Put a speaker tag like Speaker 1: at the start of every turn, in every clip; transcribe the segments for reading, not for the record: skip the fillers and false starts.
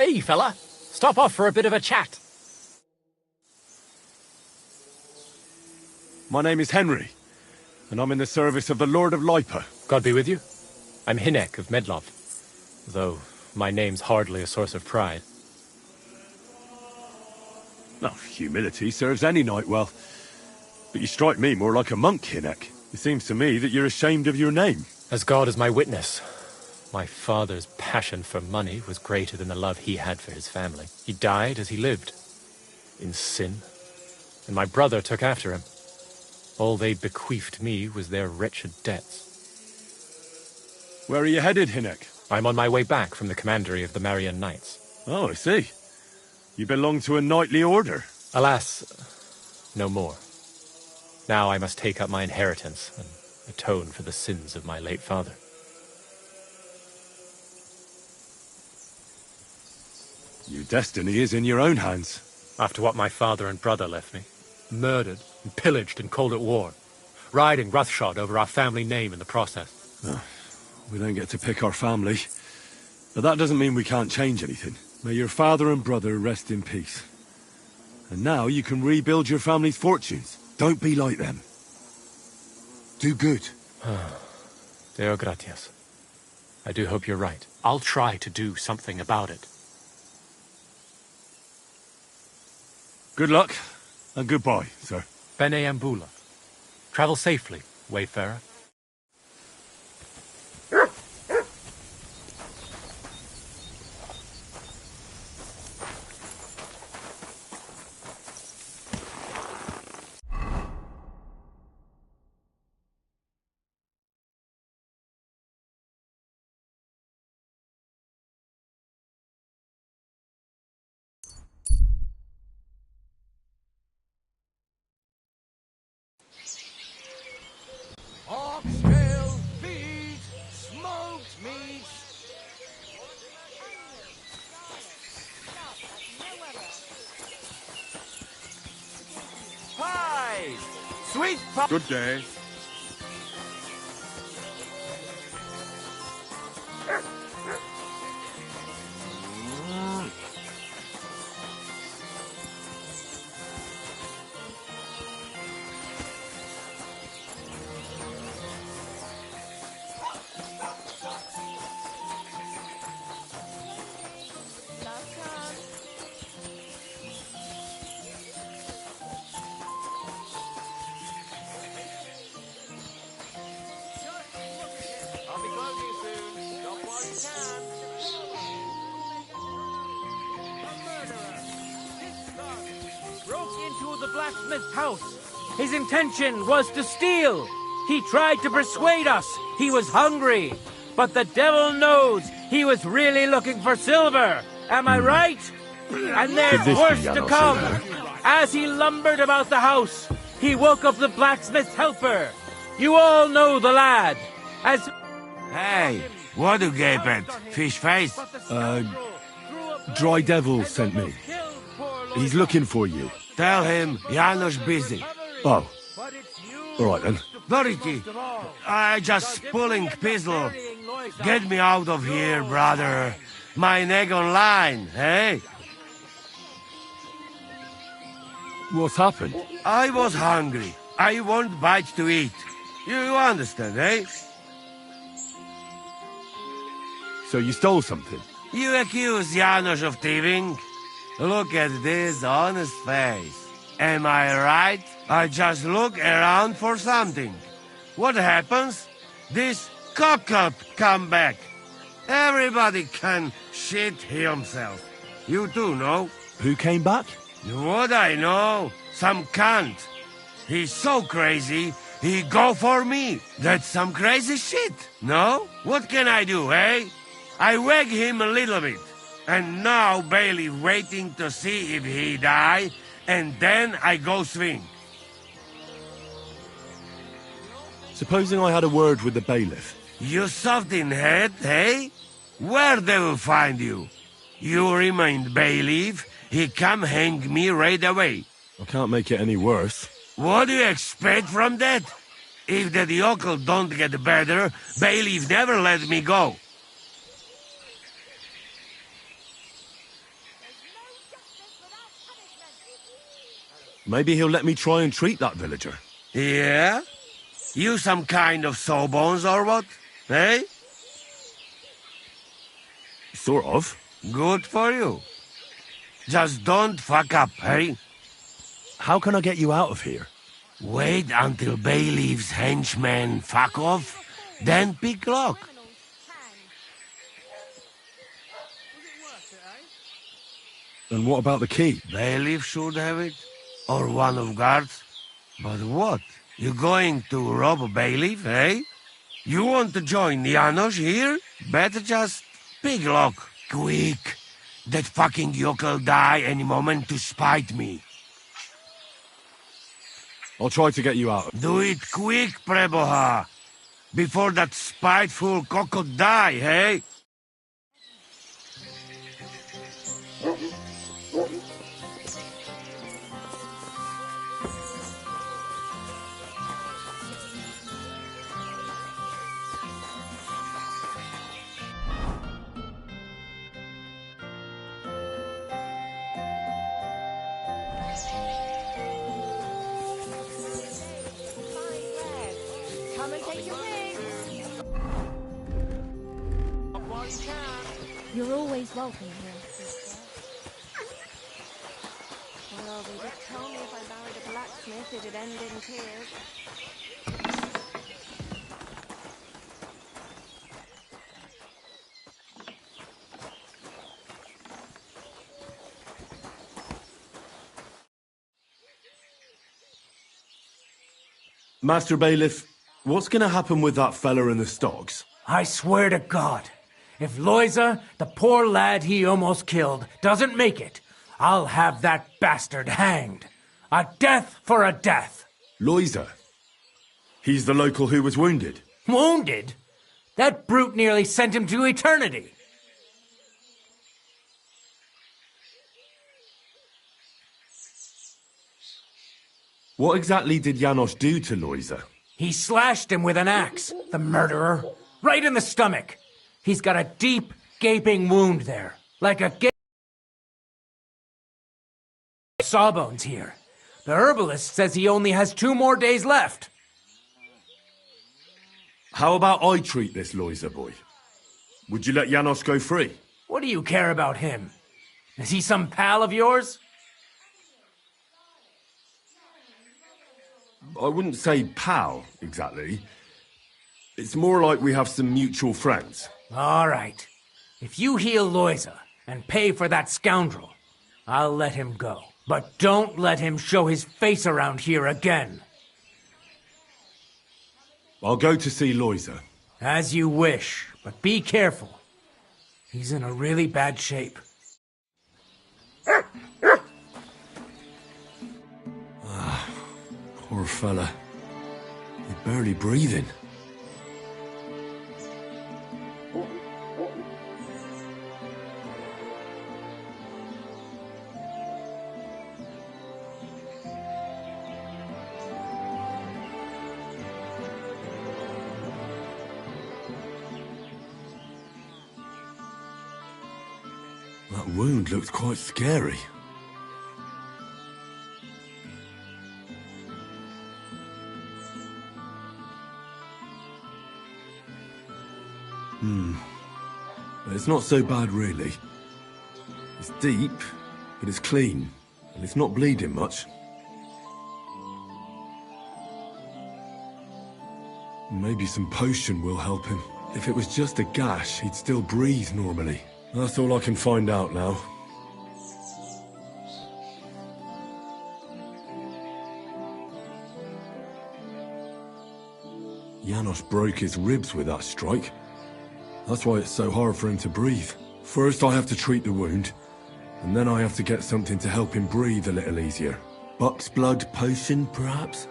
Speaker 1: Hey, fella. Stop off for a bit of a chat.
Speaker 2: My name is Henry, and I'm in the service of the Lord of Lipa.
Speaker 1: God be with you. I'm Hinek of Medlov, though my name's hardly a source of pride.
Speaker 2: Oh, humility serves any knight well. But you strike me more like a monk, Hinek. It seems to me that you're ashamed of your name.
Speaker 1: As God is my witness, my father's passion for money was greater than the love he had for his family. He died as he lived, in sin, and my brother took after him. All they bequeathed me was their wretched debts.
Speaker 2: Where are you headed, Hinek?
Speaker 1: I'm on my way back from the commandery of the Marian Knights.
Speaker 2: Oh, I see. You belong to a knightly order.
Speaker 1: Alas, no more. Now I must take up my inheritance and atone for the sins of my late father.
Speaker 2: Your destiny is in your own hands.
Speaker 1: After what my father and brother left me, murdered and pillaged and called at war, riding roughshod over our family name in the process.
Speaker 2: Oh, we don't get to pick our family. But that doesn't mean we can't change anything. May your father and brother rest in peace. And now you can rebuild your family's fortunes. Don't be like them. Do good.
Speaker 1: Deo gratias. I do hope you're right. I'll try to do something about it.
Speaker 2: Good luck, and goodbye, sir.
Speaker 1: Bene Ambula. Travel safely, wayfarer.
Speaker 3: Oxtail, feet, smoked meat. Pie, sweet pie.
Speaker 2: Good day.
Speaker 3: I'll be closing soon. Stop while you can.
Speaker 4: Broke into the blacksmith's house. His intention was to steal. He tried to persuade us he was hungry. But the devil knows he was really looking for silver. Am I right? And there's worse to come. As he lumbered about the house, he woke up the blacksmith's helper. You all know the lad. As
Speaker 3: Hey, what do you gape at? Fish face?
Speaker 2: Dry Devil sent me. He's looking for you.
Speaker 3: Tell him Janos busy.
Speaker 2: Oh. All right, then.
Speaker 3: Dorothy, I just pulling pistol. Get me out of here, brother. My neck on line, hey?
Speaker 2: What's happened?
Speaker 3: I was hungry. I want bite to eat. You understand, eh?
Speaker 2: So you stole something?
Speaker 3: You accuse Janos of thieving? Look at this honest face. Am I right? I just look around for something. What happens? This cock-up come back. Everybody can shit himself. You too, no?
Speaker 2: Who came back?
Speaker 3: What I know? Some cunt. He's so crazy, he go for me. That's some crazy shit, no? What can I do, eh? I wag him a little bit. And now Bailey waiting to see if he die, and then I go swing.
Speaker 2: Supposing I had a word with the bailiff.
Speaker 3: You soft in head, eh? Where they will find you? You remain bailiff, he come hang me right away.
Speaker 2: I can't make it any worse.
Speaker 3: What do you expect from that? If the yokel don't get better, bailiff never let me go.
Speaker 2: Maybe he'll let me try and treat that villager.
Speaker 3: Yeah? You some kind of sawbones or what? Eh?
Speaker 2: Sort of.
Speaker 3: Good for you. Just don't fuck up, eh?
Speaker 2: How can I get you out of here?
Speaker 3: Wait until Bayleaf's henchmen fuck off, then pick lock.
Speaker 2: And what about the key?
Speaker 3: Bayleaf should have it. Or one of guards. But what? You going to rob Bayleaf, eh? You want to join Janos here? Better just pick lock. Quick. That fucking yokel die any moment to spite me.
Speaker 2: I'll try to get you out.
Speaker 3: Do it quick, Preboha. Before that spiteful cockle die, hey?
Speaker 5: Come and take your pick. You're always welcome here. Well, they did tell me if I married a blacksmith, it'd end in tears.
Speaker 2: Master Bailiff, what's gonna happen with that fella in the stocks?
Speaker 4: I swear to God, if Loiza, the poor lad he almost killed, doesn't make it, I'll have that bastard hanged. A death for a death.
Speaker 2: Loiza. He's the local who was wounded.
Speaker 4: Wounded? That brute nearly sent him to eternity.
Speaker 2: What exactly did Janos do to Loiza?
Speaker 4: He slashed him with an axe, the murderer, right in the stomach. He's got a deep, gaping wound there, like a sawbones here. The herbalist says he only has 2 more days left.
Speaker 2: How about I treat this Loiza boy? Would you let Janos go free?
Speaker 4: What do you care about him? Is he some pal of yours?
Speaker 2: I wouldn't say pal, exactly. It's more like we have some mutual friends.
Speaker 4: All right. If you heal Loiza and pay for that scoundrel, I'll let him go. But don't let him show his face around here again.
Speaker 2: I'll go to see Loiza.
Speaker 4: As you wish, but be careful. He's in a really bad shape.
Speaker 2: Poor fella. He's barely breathing. That wound looks quite scary. But it's not so bad, really. It's deep, but it's clean, and it's not bleeding much. Maybe some potion will help him. If it was just a gash, he'd still breathe normally. That's all I can find out now. Janos broke his ribs with that strike. That's why it's so hard for him to breathe. First I have to treat the wound, and then I have to get something to help him breathe a little easier. Buck's blood potion, perhaps?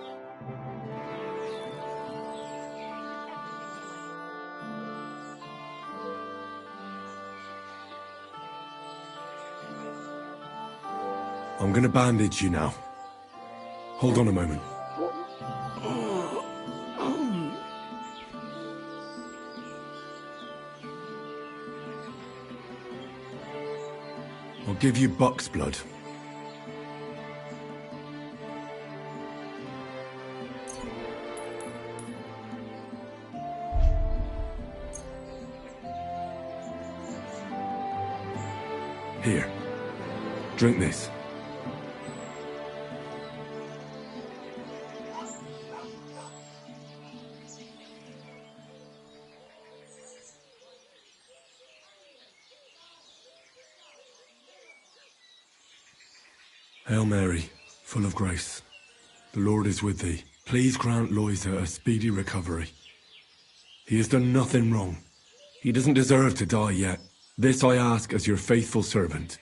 Speaker 2: I'm gonna bandage you now. Hold on a moment. I'll give you Buck's blood. Here. Drink this. Hail Mary, full of grace. The Lord is with thee. Please grant Loisa a speedy recovery. He has done nothing wrong. He doesn't deserve to die yet. This I ask as your faithful servant.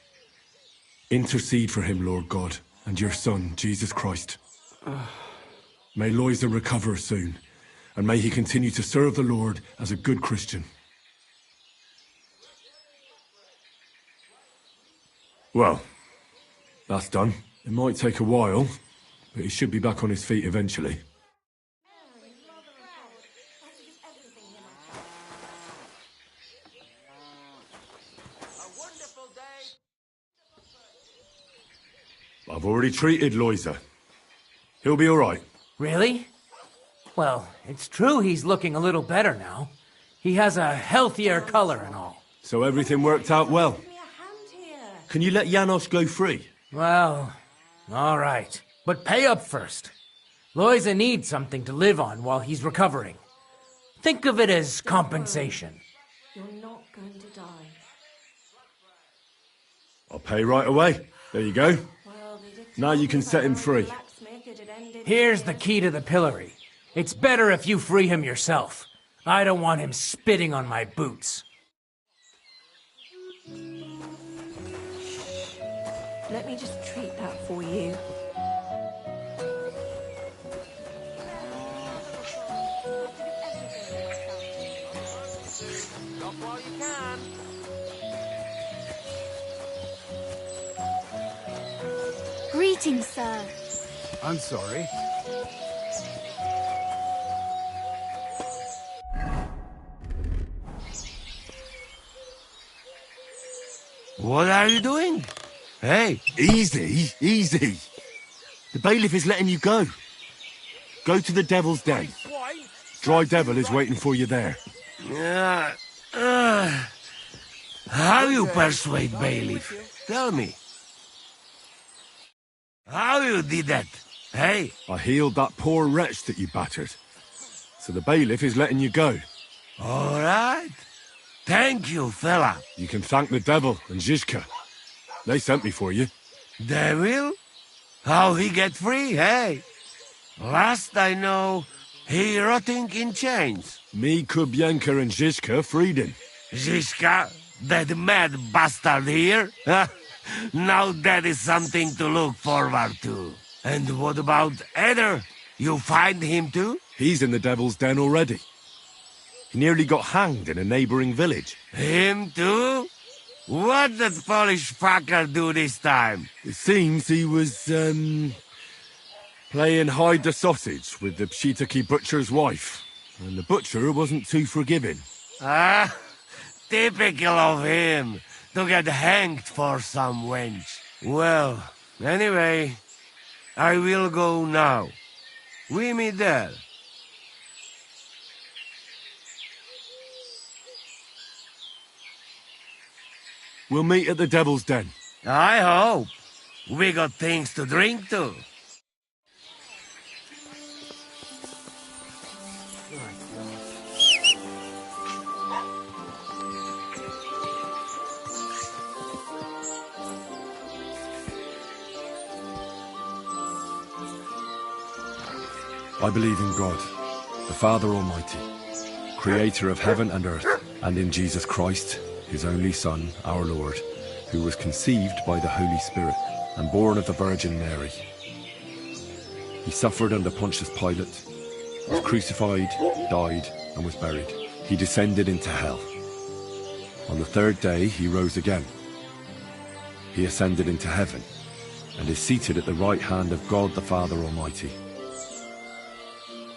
Speaker 2: Intercede for him, Lord God, and your Son, Jesus Christ. May Loisa recover soon, and may he continue to serve the Lord as a good Christian. Well, that's done. It might take a while, but he should be back on his feet eventually. I've already treated Loisa. He'll be all right.
Speaker 4: Really? Well, it's true he's looking a little better now. He has a healthier color and all.
Speaker 2: So everything worked out well. Can you let Janos go free?
Speaker 4: Well, all right. But pay up first. Loisa needs something to live on while he's recovering. Think of it as compensation.
Speaker 5: You're not going to die.
Speaker 2: I'll pay right away. There you go. Now you can set him free.
Speaker 4: Here's the key to the pillory. It's better if you free him yourself. I don't want him spitting on my boots.
Speaker 5: Let me just treat that for you.
Speaker 4: Stop while you can.
Speaker 6: Greetings, sir.
Speaker 7: I'm sorry.
Speaker 3: What are you doing? Hey,
Speaker 2: Easy, easy. The bailiff is letting you go. Go to the Devil's Den. Dry Devil is waiting for you there.
Speaker 3: how you persuade bailiff? Tell me. How you did that? Hey?
Speaker 2: I healed that poor wretch that you battered. So the bailiff is letting you go.
Speaker 3: All right. Thank you, fella.
Speaker 2: You can thank the devil and Zizka. They sent me for you.
Speaker 3: Devil? How he get free, hey? Last I know, he rotting in chains.
Speaker 2: Me, Kubienka and Zizka freed him.
Speaker 3: Zizka, that mad bastard here? Now that is something to look forward to. And what about Eder? You find him too?
Speaker 2: He's in the Devil's Den already. He nearly got hanged in a neighboring village.
Speaker 3: Him too? What did Polish fucker do this time?
Speaker 2: It seems he was, playing hide the sausage with the Pshitaki butcher's wife. And the butcher wasn't too forgiving.
Speaker 3: Ah, typical of him. To get hanged for some wench. Well, anyway, I will go now. We meet there.
Speaker 2: We'll meet at the Devil's Den.
Speaker 3: I hope. We got things to drink too.
Speaker 2: I believe in God, the Father Almighty, creator of heaven and earth, and in Jesus Christ, his only Son, our Lord, who was conceived by the Holy Spirit and born of the Virgin Mary. He suffered under Pontius Pilate, was crucified, died, and was buried. He descended into hell. On the third day, he rose again. He ascended into heaven and is seated at the right hand of God the Father Almighty.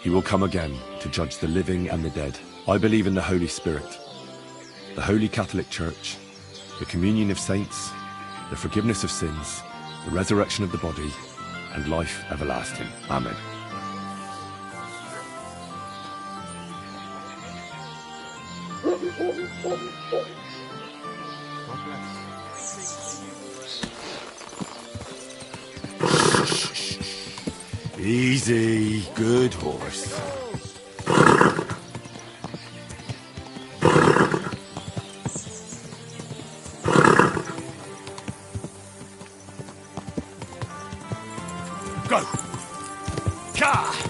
Speaker 2: He will come again to judge the living and the dead. I believe in the Holy Spirit, the Holy Catholic Church, the communion of saints, the forgiveness of sins, the resurrection of the body, and life everlasting. Amen. Easy, good horse. Go! Ka!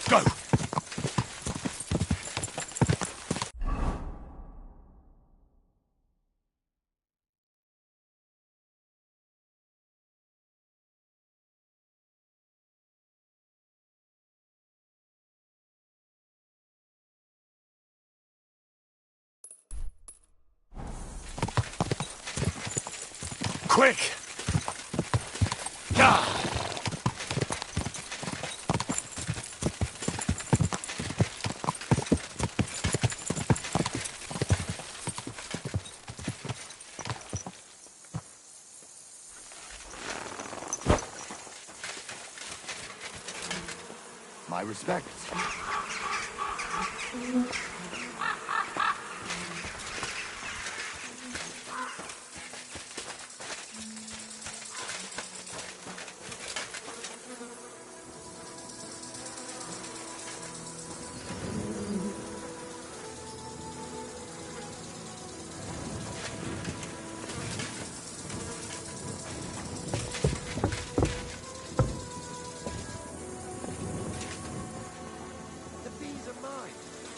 Speaker 2: Go! Quick! Yeah!
Speaker 7: my respects.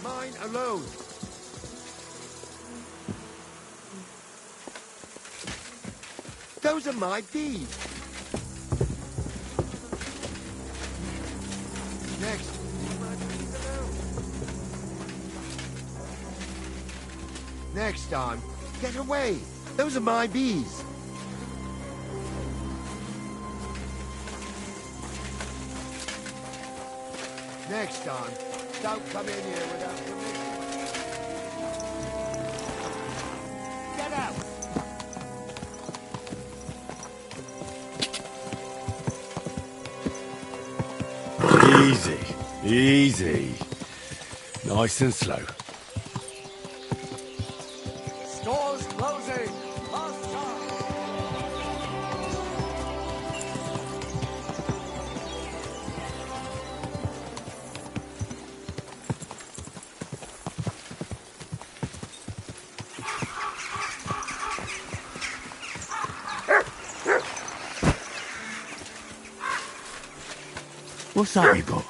Speaker 7: Mine alone. Those are my bees. Next. My bees alone. Next time, get away. Those are my bees. Next time, don't come in here without permission. Get out!
Speaker 2: Easy, easy. Nice and slow.
Speaker 7: Stores closing! Last time!
Speaker 2: What's that you got?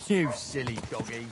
Speaker 7: You silly doggy.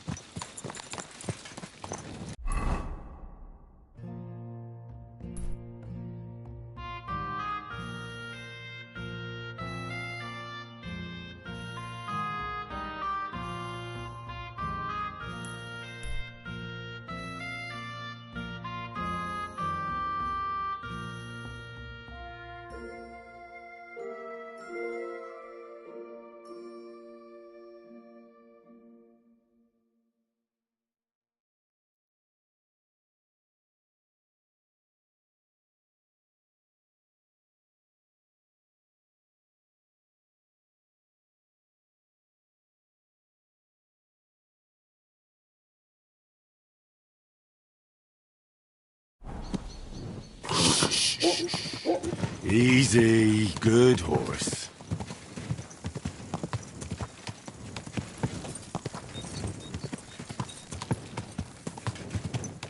Speaker 2: Easy, good horse.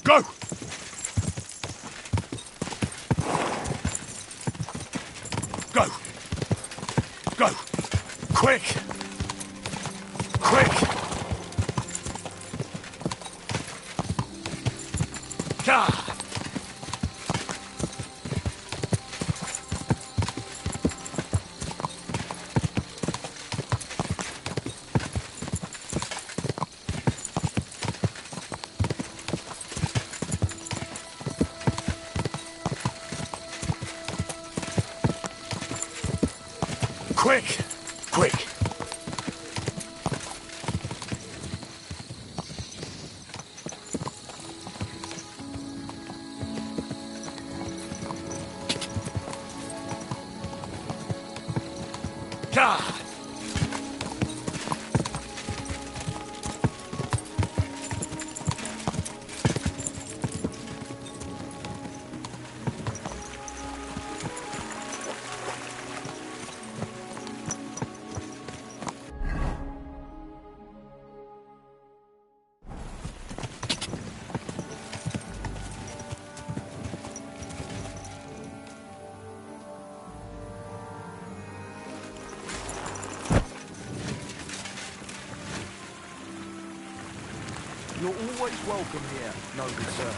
Speaker 2: Go! Go! Go! Quick! Quick! God! Quick! Quick! God!
Speaker 7: You're always welcome here, noble sir.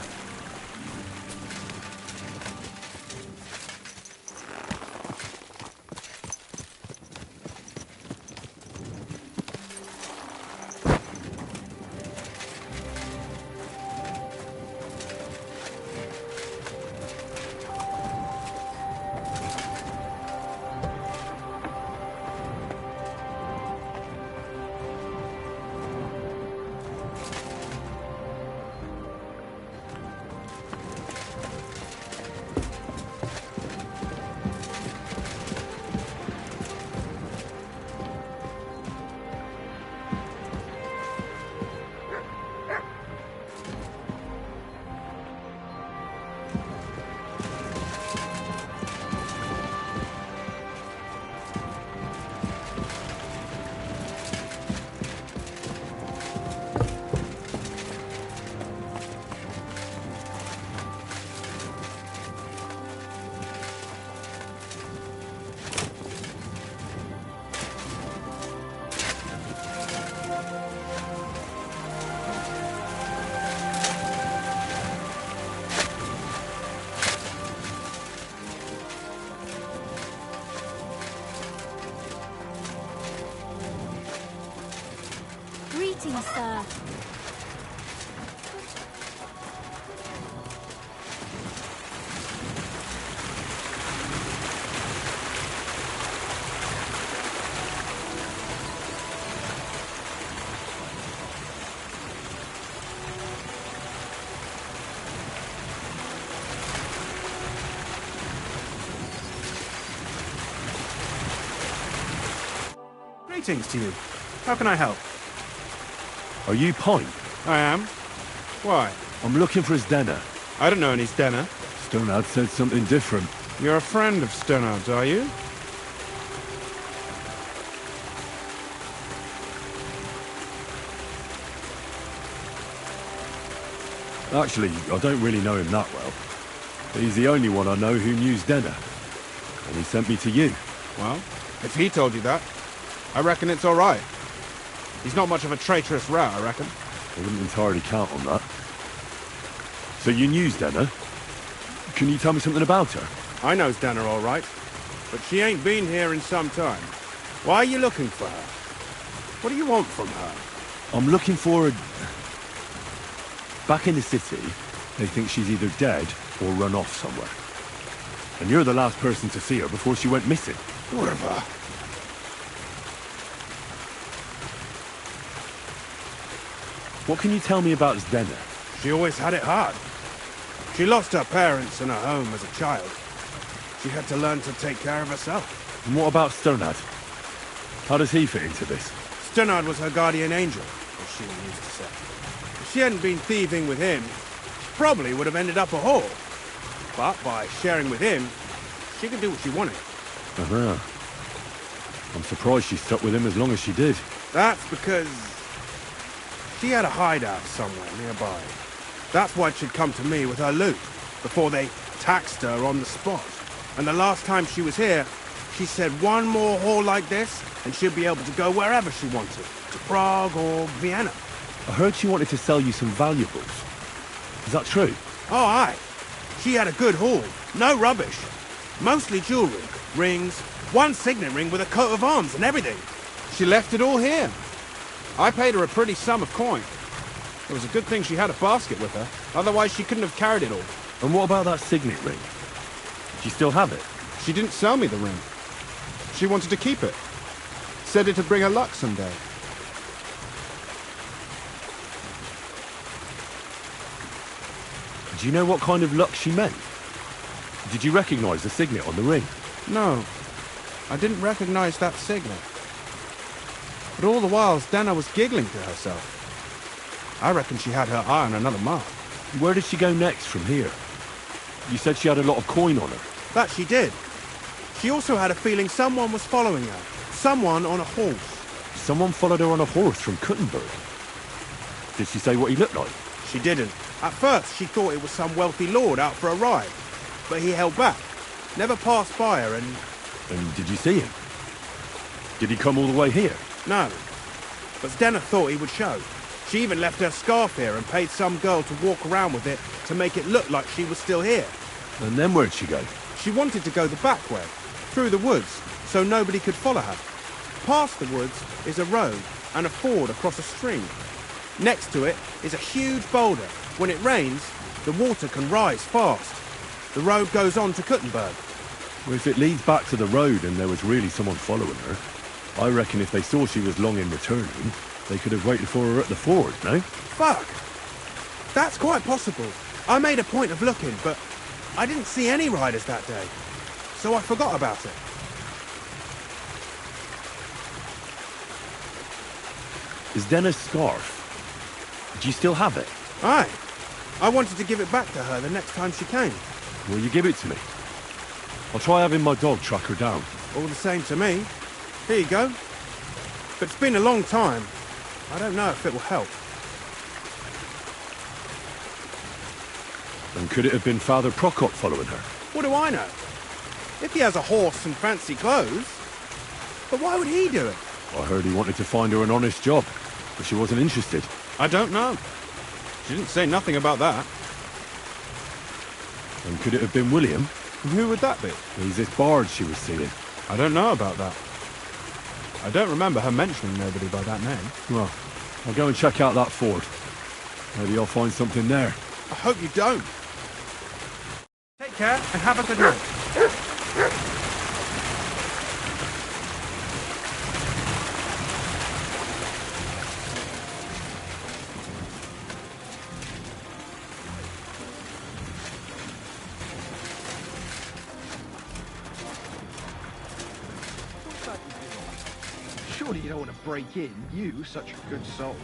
Speaker 6: Greetings, sir.
Speaker 8: Greetings to you. How can I help?
Speaker 2: Are you Pine?
Speaker 8: I am. Why?
Speaker 2: I'm looking for Zdena.
Speaker 8: I don't know any Stena.
Speaker 2: Stonehard said something different.
Speaker 8: You're a friend of Sternard's, are you?
Speaker 2: Actually, I don't really know him that well. But he's the only one I know who knew Zdena. And he sent me to you.
Speaker 8: Well, if he told you that, I reckon it's all right. He's not much of a traitorous rat, I reckon.
Speaker 2: I wouldn't entirely count on that. So you knew Zdena? Can you tell me something about her?
Speaker 8: I know Stena all right, but she ain't been here in some time. Why are you looking for her? What do you want from her?
Speaker 2: I'm looking for her... Back in the city, they think she's either dead or run off somewhere. And you're the last person to see her before she went missing.
Speaker 8: Whatever.
Speaker 2: What can you tell me about Zdena?
Speaker 8: She always had it hard. She lost her parents and her home as a child. She had to learn to take care of herself.
Speaker 2: And what about Sternard? How does he fit into this?
Speaker 8: Sternard was her guardian angel, as she used to say. If she hadn't been thieving with him, she probably would have ended up a whore. But by sharing with him, she could do what she wanted.
Speaker 2: Uh-huh. I'm surprised she stuck with him as long as she did.
Speaker 8: That's because she had a hideout somewhere nearby. That's why she'd come to me with her loot, before they taxed her on the spot. And the last time she was here, she said one more haul like this, and she'd be able to go wherever she wanted. To Prague or Vienna.
Speaker 2: I heard she wanted to sell you some valuables. Is that true?
Speaker 8: Oh, aye. She had a good haul. No rubbish. Mostly jewelry, rings, one signet ring with a coat of arms and everything. She left it all here. I paid her a pretty sum of coin. It was a good thing she had a basket with her, otherwise she couldn't have carried it all.
Speaker 2: And what about that signet ring? Do you still have it?
Speaker 8: She didn't sell me the ring. She wanted to keep it. said it'd bring her luck someday.
Speaker 2: Do you know what kind of luck she meant? Did you recognize the signet on the ring?
Speaker 8: No, I didn't recognize that signet. But all the while, Dana was giggling to herself. I reckon she had her eye on another mark.
Speaker 2: Where did she go next from here? You said she had a lot of coin on her.
Speaker 8: That she did. She also had a feeling someone was following her. Someone on a horse.
Speaker 2: Someone followed her on a horse from Kuttenberg. Did she say what he looked like?
Speaker 8: She didn't. At first, she thought it was some wealthy lord out for a ride. But he held back. Never passed by her and...
Speaker 2: And did you see him? Did he come all the way here?
Speaker 8: No. But Stena thought he would show. She even left her scarf here and paid some girl to walk around with it to make it look like she was still here.
Speaker 2: And then where'd she go?
Speaker 8: She wanted to go the back way, through the woods, so nobody could follow her. Past the woods is a road and a ford across a stream. Next to it is a huge boulder. When it rains, the water can rise fast. The road goes on to Kuttenberg.
Speaker 2: Well, if it leads back to the road and there was really someone following her, I reckon if they saw she was long in returning, they could have waited for her at the ford, no?
Speaker 8: Fuck! That's quite possible. I made a point of looking, but I didn't see any riders that day, so I forgot about it.
Speaker 2: Is Denna's scarf? Do you still have it?
Speaker 8: Aye. I wanted to give it back to her the next time she came.
Speaker 2: Will you give it to me? I'll try having my dog track her down.
Speaker 8: All the same to me. Here you go. But it's been a long time. I don't know if it will help.
Speaker 2: And could it have been Father Prokop following her?
Speaker 8: What do I know? If he has a horse and fancy clothes. But why would he do it?
Speaker 2: I heard he wanted to find her an honest job, but she wasn't interested.
Speaker 8: I don't know. She didn't say nothing about that.
Speaker 2: And could it have been William?
Speaker 8: And who would that be?
Speaker 2: He's this bard she was seeing.
Speaker 8: I don't know about that. I don't remember her mentioning nobody by that name.
Speaker 2: Well, I'll go and check out that ford. Maybe I'll find something there.
Speaker 8: I hope you don't. Take care and have a good night.
Speaker 7: Surely you don't want to break in, you, such a good soul.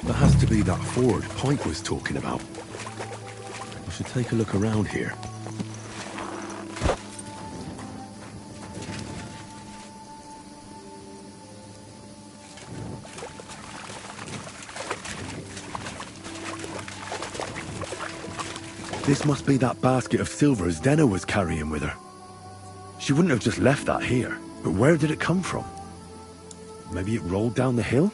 Speaker 2: That has to be that ford Pike was talking about. I should take a look around here. This must be that basket of silver Zdena was carrying with her. She wouldn't have just left that here. But where did it come from? Maybe it rolled down the hill?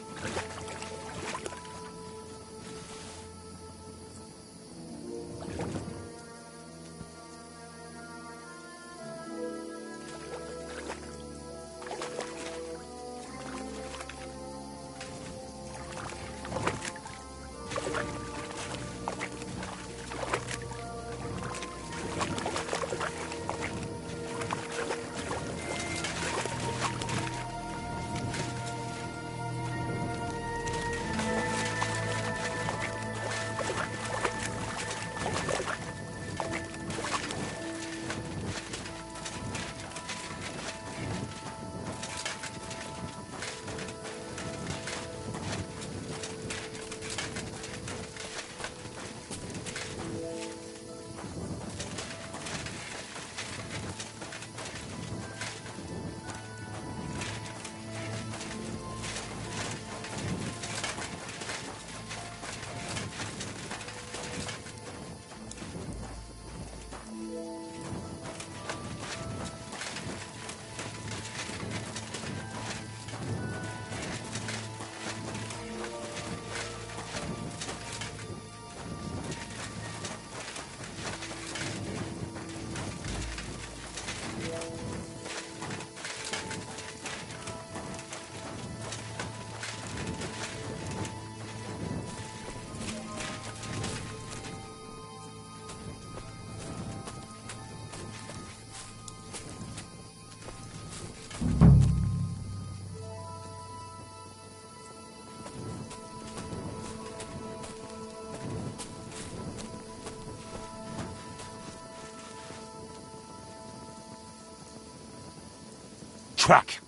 Speaker 2: track.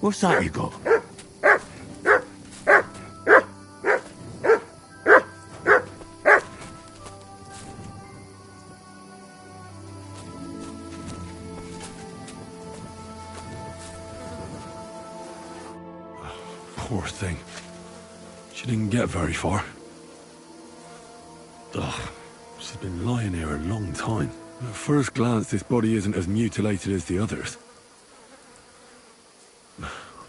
Speaker 3: What's that you got?
Speaker 2: Poor thing. She didn't get very far. Ugh, she's been lying here a long time. At first glance, this body isn't as mutilated as the others.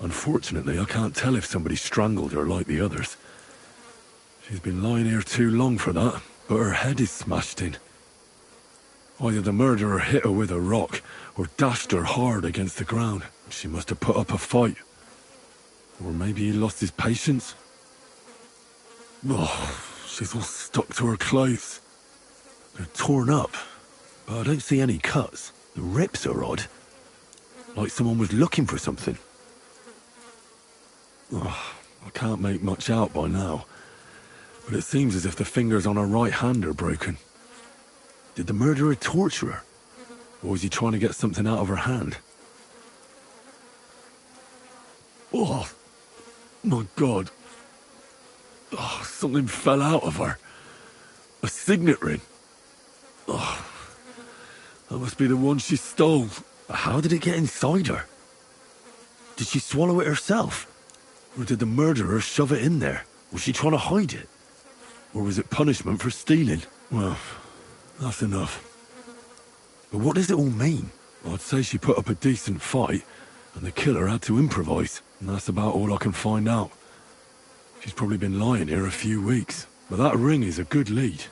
Speaker 2: Unfortunately, I can't tell if somebody strangled her like the others. She's been lying here too long for that, but her head is smashed in. Either the murderer hit her with a rock, or dashed her hard against the ground. She must have put up a fight. Or maybe he lost his patience. Oh, she's all stuck to her clothes. They're torn up, but I don't see any cuts. The rips are odd. Like someone was looking for something. Oh, I can't make much out by now, but it seems as if the fingers on her right hand are broken. Did the murderer torture her? Or was he trying to get something out of her hand? Oh, my God. Oh, something fell out of her. A signet ring. Oh, that must be the one she stole. How did it get inside her? Did she swallow it herself? Or did the murderer shove it in there? Was she trying to hide it? Or was it punishment for stealing? Well, that's enough. But what does it all mean? I'd say she put up a decent fight, and the killer had to improvise. And that's about all I can find out. She's probably been lying here a few weeks. But that ring is a good lead.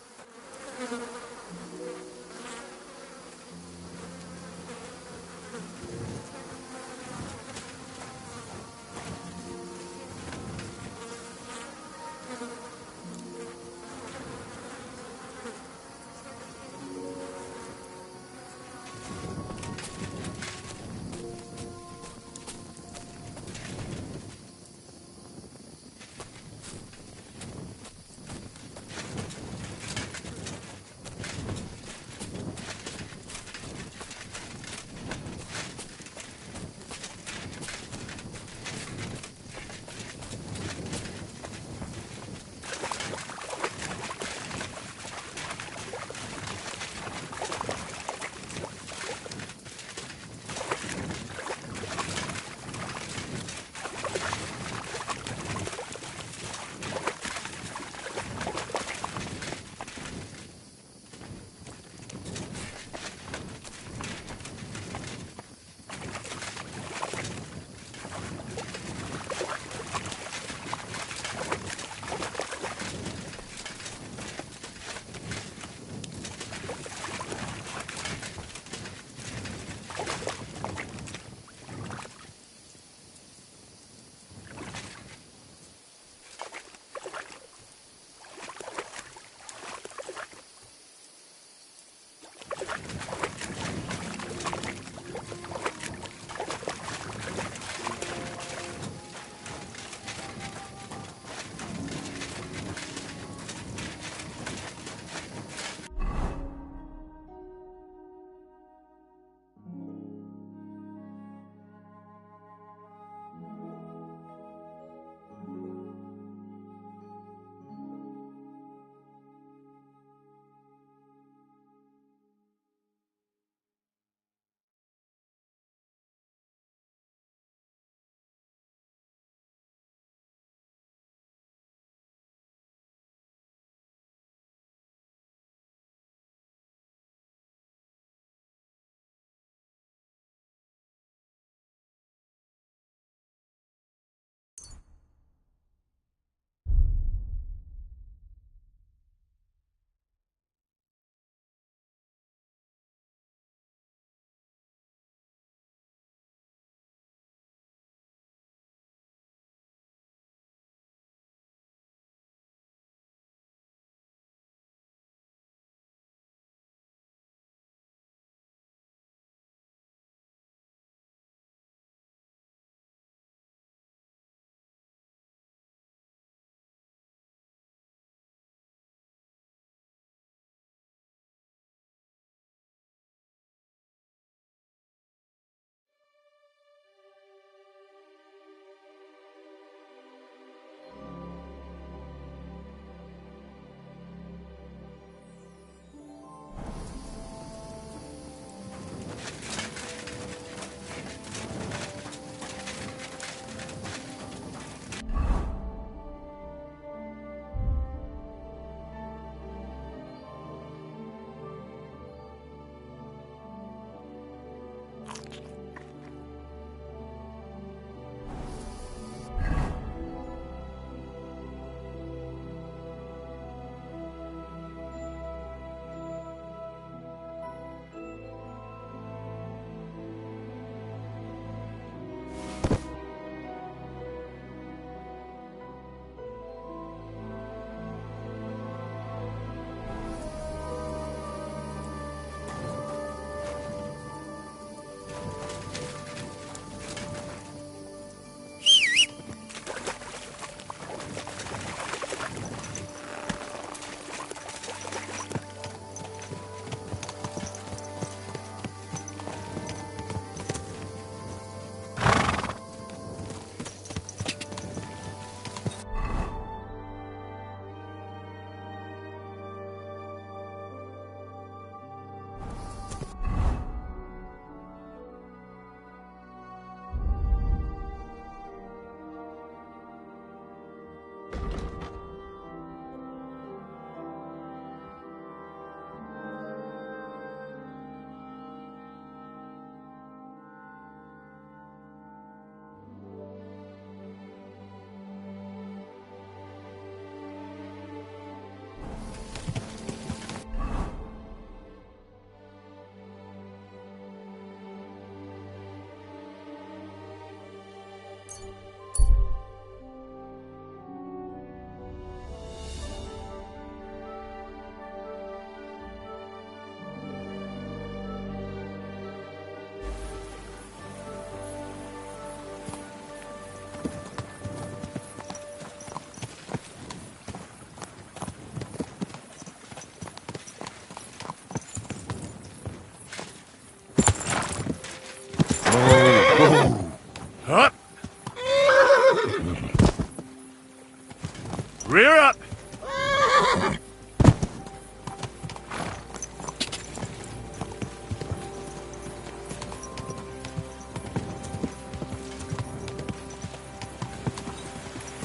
Speaker 3: Rear up!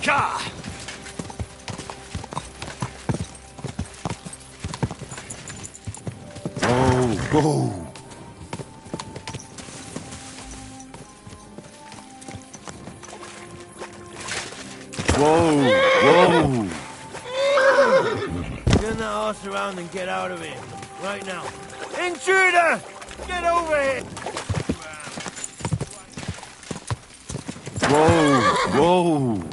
Speaker 3: Ka!
Speaker 2: Whoa! Whoa!
Speaker 3: Turn that horse around and get out of here. Right now. Intruder! Get over here!
Speaker 2: Whoa!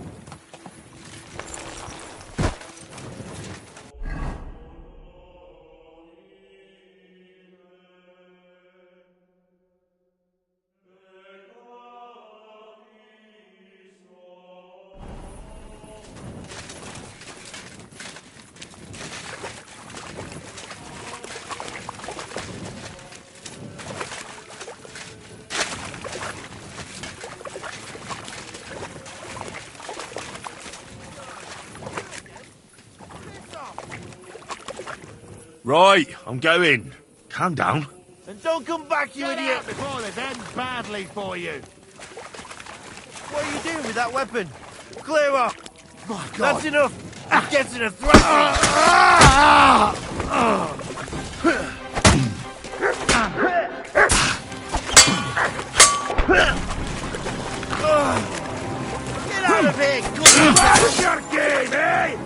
Speaker 2: Right, I'm going. Calm down.
Speaker 3: And don't come back, you
Speaker 7: Get
Speaker 3: idiot!
Speaker 7: out before this ends badly for you.
Speaker 3: What are you doing with that weapon? Clear up!
Speaker 7: My God.
Speaker 3: That's enough! It gets in a thrust! Get out of here! That's your game, eh?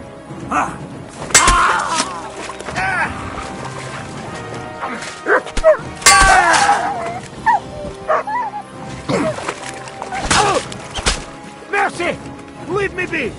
Speaker 3: Mercy! Leave me be!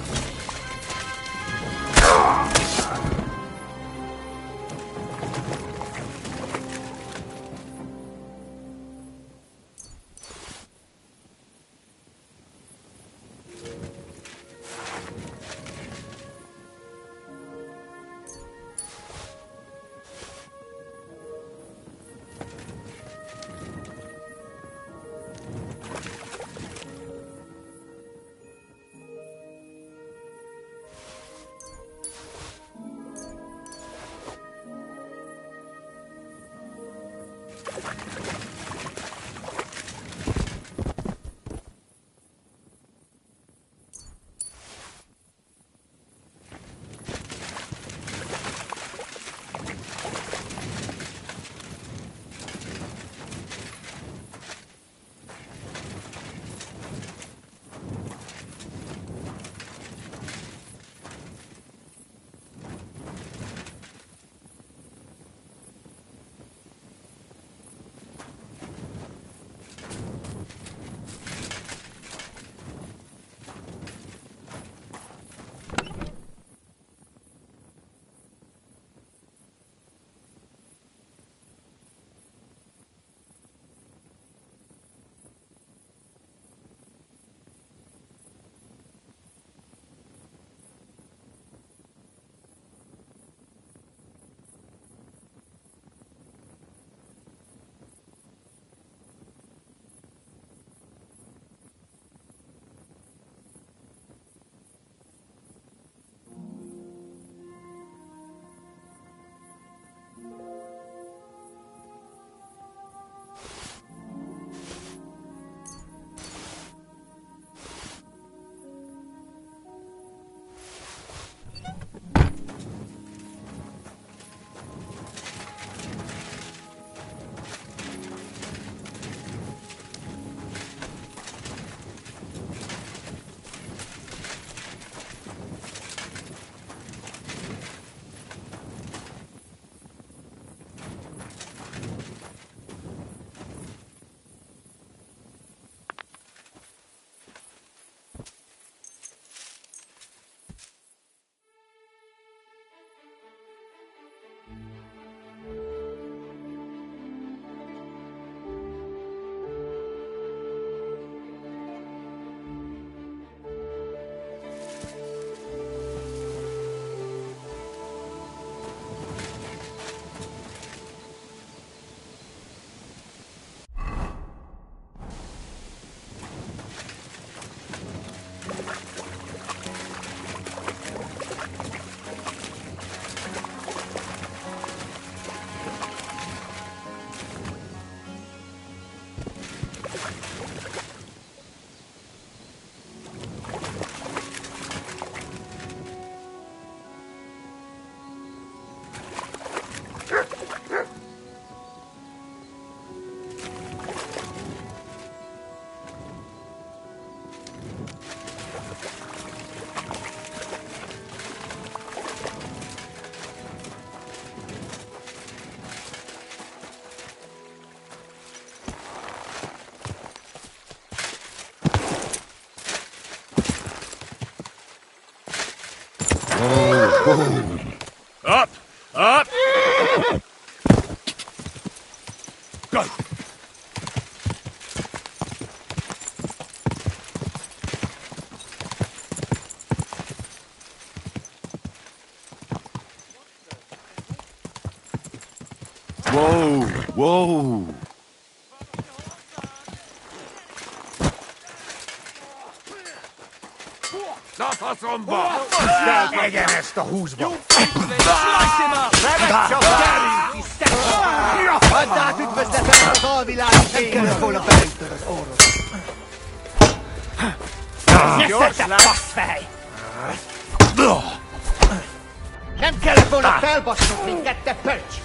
Speaker 3: Up! Up!
Speaker 2: Go! Whoa! Whoa!
Speaker 3: Na faszomba!
Speaker 7: Legyen ezt a húsba! Add át üdvözletem az alvilág kellett volna beütnöd az orrod. Gyors, basszfej! Nem kellett volna felbassnod minket, te pöcs!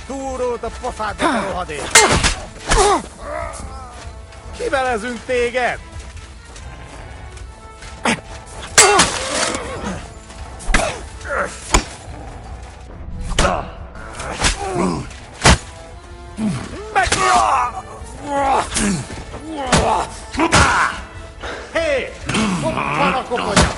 Speaker 7: Túrót a pofádba, te rohadék! Kivelezünk téged! Hé! Ott van a koponya!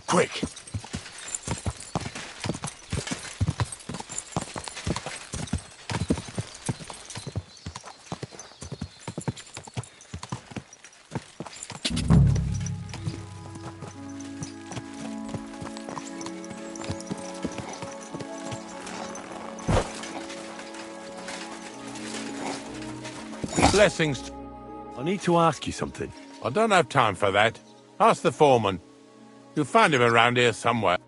Speaker 2: Quick!
Speaker 3: Blessings.
Speaker 2: I need to ask you something.
Speaker 3: I don't have time for that.
Speaker 9: Ask the foreman. You'll find him around here somewhere.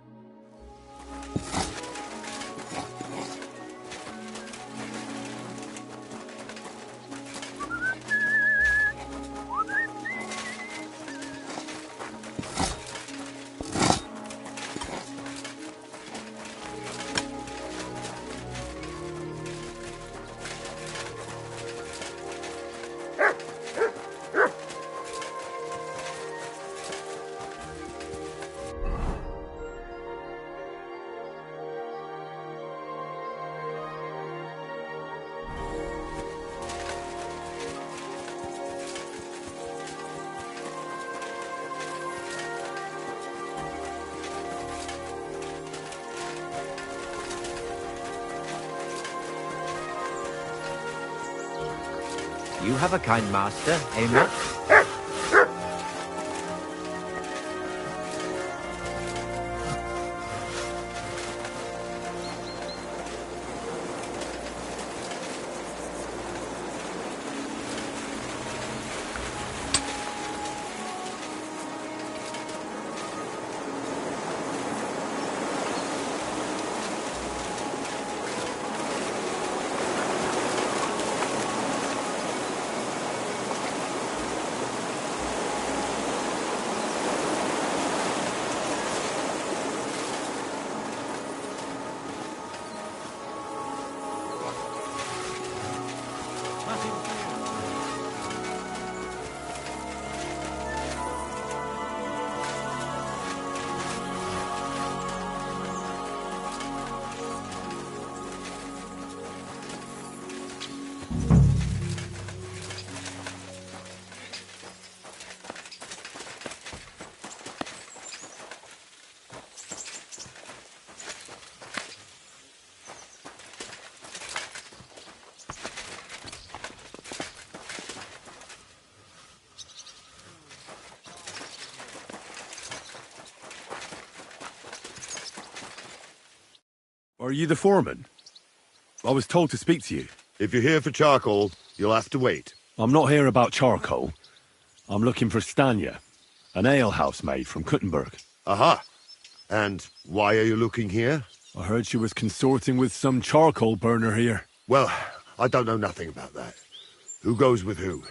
Speaker 10: You have a kind master, eh, Matt?
Speaker 2: Are you the foreman? I was told to speak to you.
Speaker 11: If you're here for charcoal, you'll have to wait.
Speaker 2: I'm not here about charcoal. I'm looking for Stanya, an alehouse maid from Kuttenberg.
Speaker 11: Aha! And why are you looking here?
Speaker 2: I heard she was consorting with some charcoal burner here.
Speaker 11: Well, I don't know nothing about that. Who goes with who?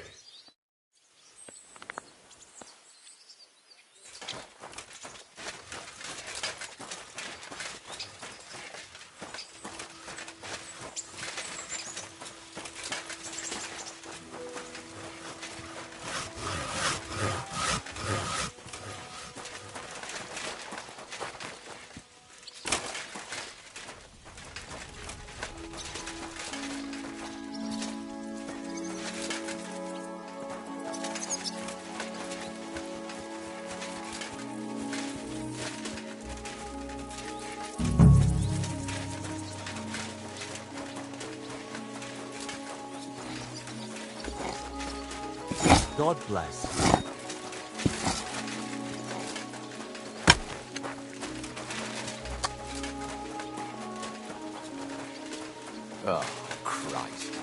Speaker 10: God bless. Oh, Christ.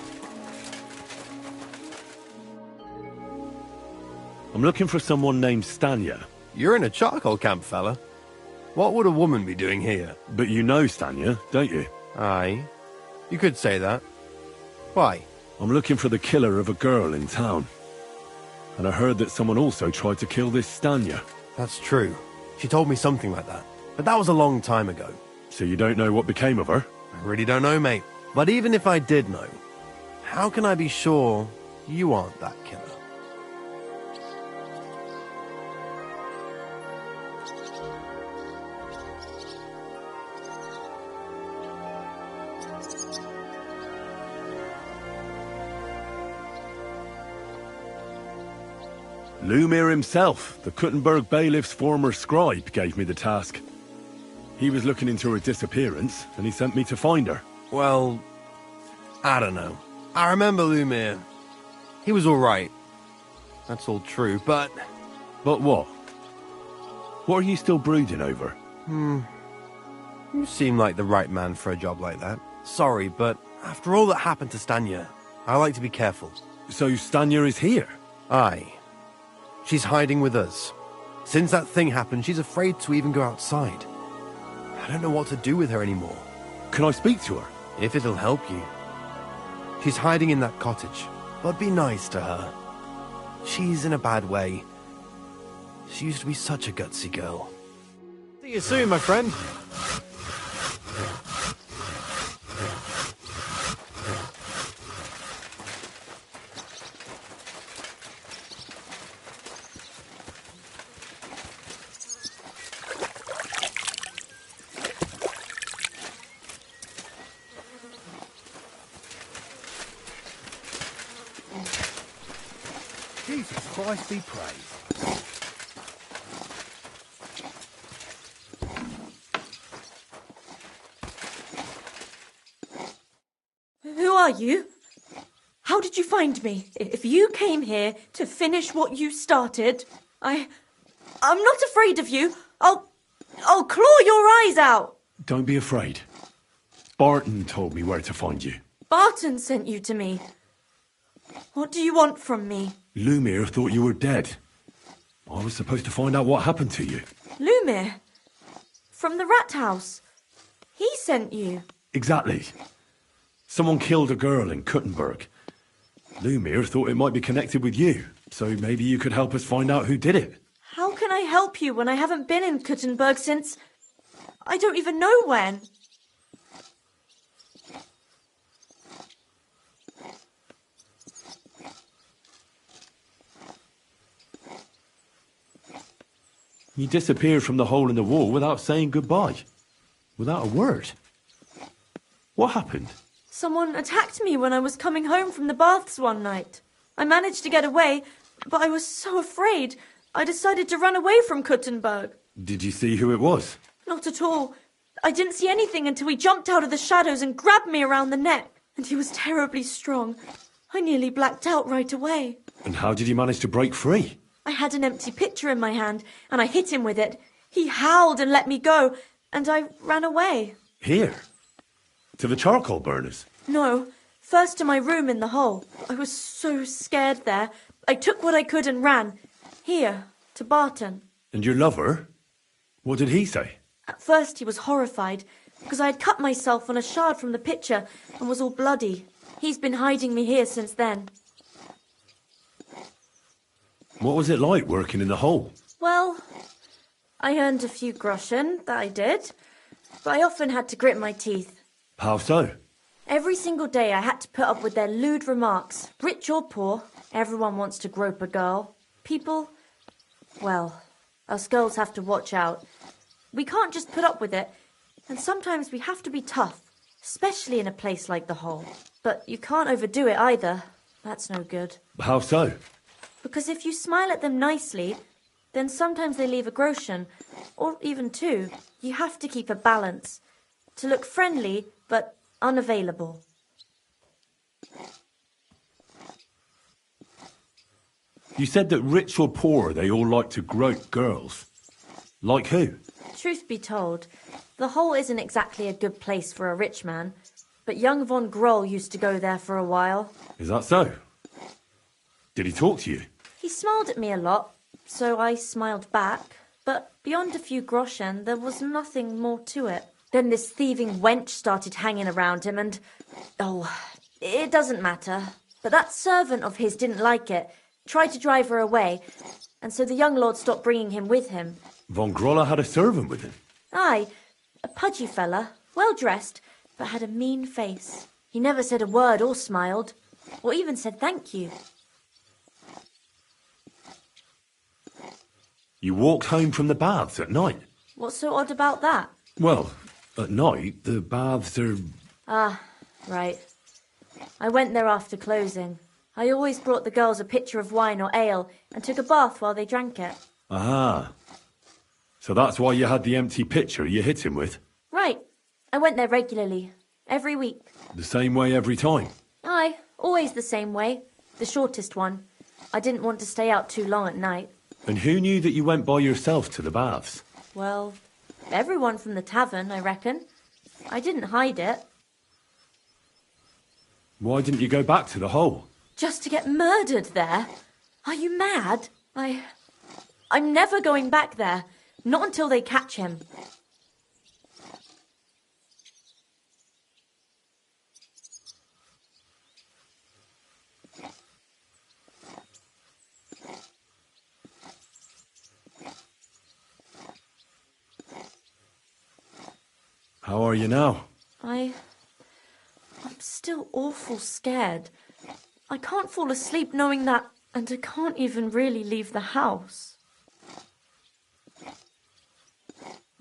Speaker 2: I'm looking for someone named Stanya.
Speaker 12: You're in a charcoal camp, fella. What would a woman be doing here?
Speaker 2: But you know Stanya, don't you?
Speaker 12: Aye. You could say that. Why?
Speaker 2: I'm looking for the killer of a girl in town. And I heard that someone also tried to kill this Stanya.
Speaker 12: That's true. She told me something like that. But that was a long time ago.
Speaker 2: So you don't know what became of her?
Speaker 12: I really don't know, mate. But even if I did know, how can I be sure you aren't that killer?
Speaker 2: Lumir himself, the Kuttenberg bailiff's former scribe, gave me the task. He was looking into her disappearance, and he sent me to find her.
Speaker 12: Well, I don't know. I remember Lumir. He was alright. That's all true, but...
Speaker 2: But what? What are you still brooding over?
Speaker 12: You seem like the right man for a job like that. Sorry, but after all that happened to Stanya, I like to be careful.
Speaker 2: So Stanya is here?
Speaker 12: Aye. She's hiding with us. Since that thing happened, she's afraid to even go outside. I don't know what to do with her anymore.
Speaker 2: Can I speak to her?
Speaker 12: If it'll help you. She's hiding in that cottage, but be nice to her. She's in a bad way. She used to be such a gutsy girl.
Speaker 1: See you soon, my friend.
Speaker 7: Jesus Christ be praised.
Speaker 13: Who are you? How did you find me? If you came here to finish what you started, I'm not afraid of you. I'll claw your eyes out.
Speaker 2: Don't be afraid. Barton told me where to find you.
Speaker 13: Barton sent you to me. What do you want from me?
Speaker 2: Lumir thought you were dead. I was supposed to find out what happened to you.
Speaker 13: Lumir? From the rat house. He sent you.
Speaker 2: Exactly. Someone killed a girl in Kuttenberg. Lumir thought it might be connected with you, so maybe you could help us find out who did it.
Speaker 13: How can I help you when I haven't been in Kuttenberg since... I don't even know when.
Speaker 2: You disappeared from the hole in the wall without saying goodbye. Without a word. What happened?
Speaker 13: Someone attacked me when I was coming home from the baths one night. I managed to get away, but I was so afraid. I decided to run away from Kuttenberg.
Speaker 2: Did you see who it was?
Speaker 13: Not at all. I didn't see anything until he jumped out of the shadows and grabbed me around the neck. And he was terribly strong. I nearly blacked out right away.
Speaker 2: And how did you manage to break free?
Speaker 13: I had an empty pitcher in my hand, and I hit him with it. He howled and let me go, and I ran away.
Speaker 2: Here? To the charcoal burners?
Speaker 13: No, first to my room in the hole. I was so scared there. I took what I could and ran. Here, to Barton.
Speaker 2: And your lover? What did he say?
Speaker 13: At first he was horrified, because I had cut myself on a shard from the pitcher and was all bloody. He's been hiding me here since then.
Speaker 2: What was it like working in the hole?
Speaker 13: Well, I earned a few groschen, that I did, but I often had to grit my teeth.
Speaker 2: How so?
Speaker 13: Every single day I had to put up with their lewd remarks. Rich or poor, everyone wants to grope a girl. People, well, us girls have to watch out. We can't just put up with it, and sometimes we have to be tough, especially in a place like the hole. But you can't overdo it either. That's no good.
Speaker 2: How so?
Speaker 13: Because if you smile at them nicely, then sometimes they leave a groschen, or even two. You have to keep a balance. To look friendly, but unavailable.
Speaker 2: You said that rich or poor, they all like to grope girls. Like who?
Speaker 13: Truth be told, the hole isn't exactly a good place for a rich man, but young von Groll used to go there for a while.
Speaker 2: Is that so? Did he talk to you?
Speaker 13: He smiled at me a lot, so I smiled back, but beyond a few groschen, there was nothing more to it. Then this thieving wench started hanging around him and... oh, it doesn't matter. But that servant of his didn't like it, tried to drive her away, and so the young lord stopped bringing him with him.
Speaker 2: Von Grolla had a servant with him?
Speaker 13: Aye, a pudgy fella, well-dressed, but had a mean face. He never said a word or smiled, or even said thank you.
Speaker 2: You walked home from the baths at night?
Speaker 13: What's so odd about that?
Speaker 2: Well, at night, the baths are...
Speaker 13: Ah, right. I went there after closing. I always brought the girls a pitcher of wine or ale and took a bath while they drank it.
Speaker 2: Ah. So that's why you had the empty pitcher you hit him with?
Speaker 13: Right. I went there regularly. Every week.
Speaker 2: The same way every time?
Speaker 13: Aye, always the same way. The shortest one. I didn't want to stay out too long at night.
Speaker 2: And who knew that you went by yourself to the baths?
Speaker 13: Well, everyone from the tavern, I reckon. I didn't hide it.
Speaker 2: Why didn't you go back to the hole?
Speaker 13: Just to get murdered there? Are you mad? I I'm never going back there. Not until they catch him.
Speaker 2: How are you now?
Speaker 13: I'm still awful scared. I can't fall asleep knowing that, and I can't even really leave the house.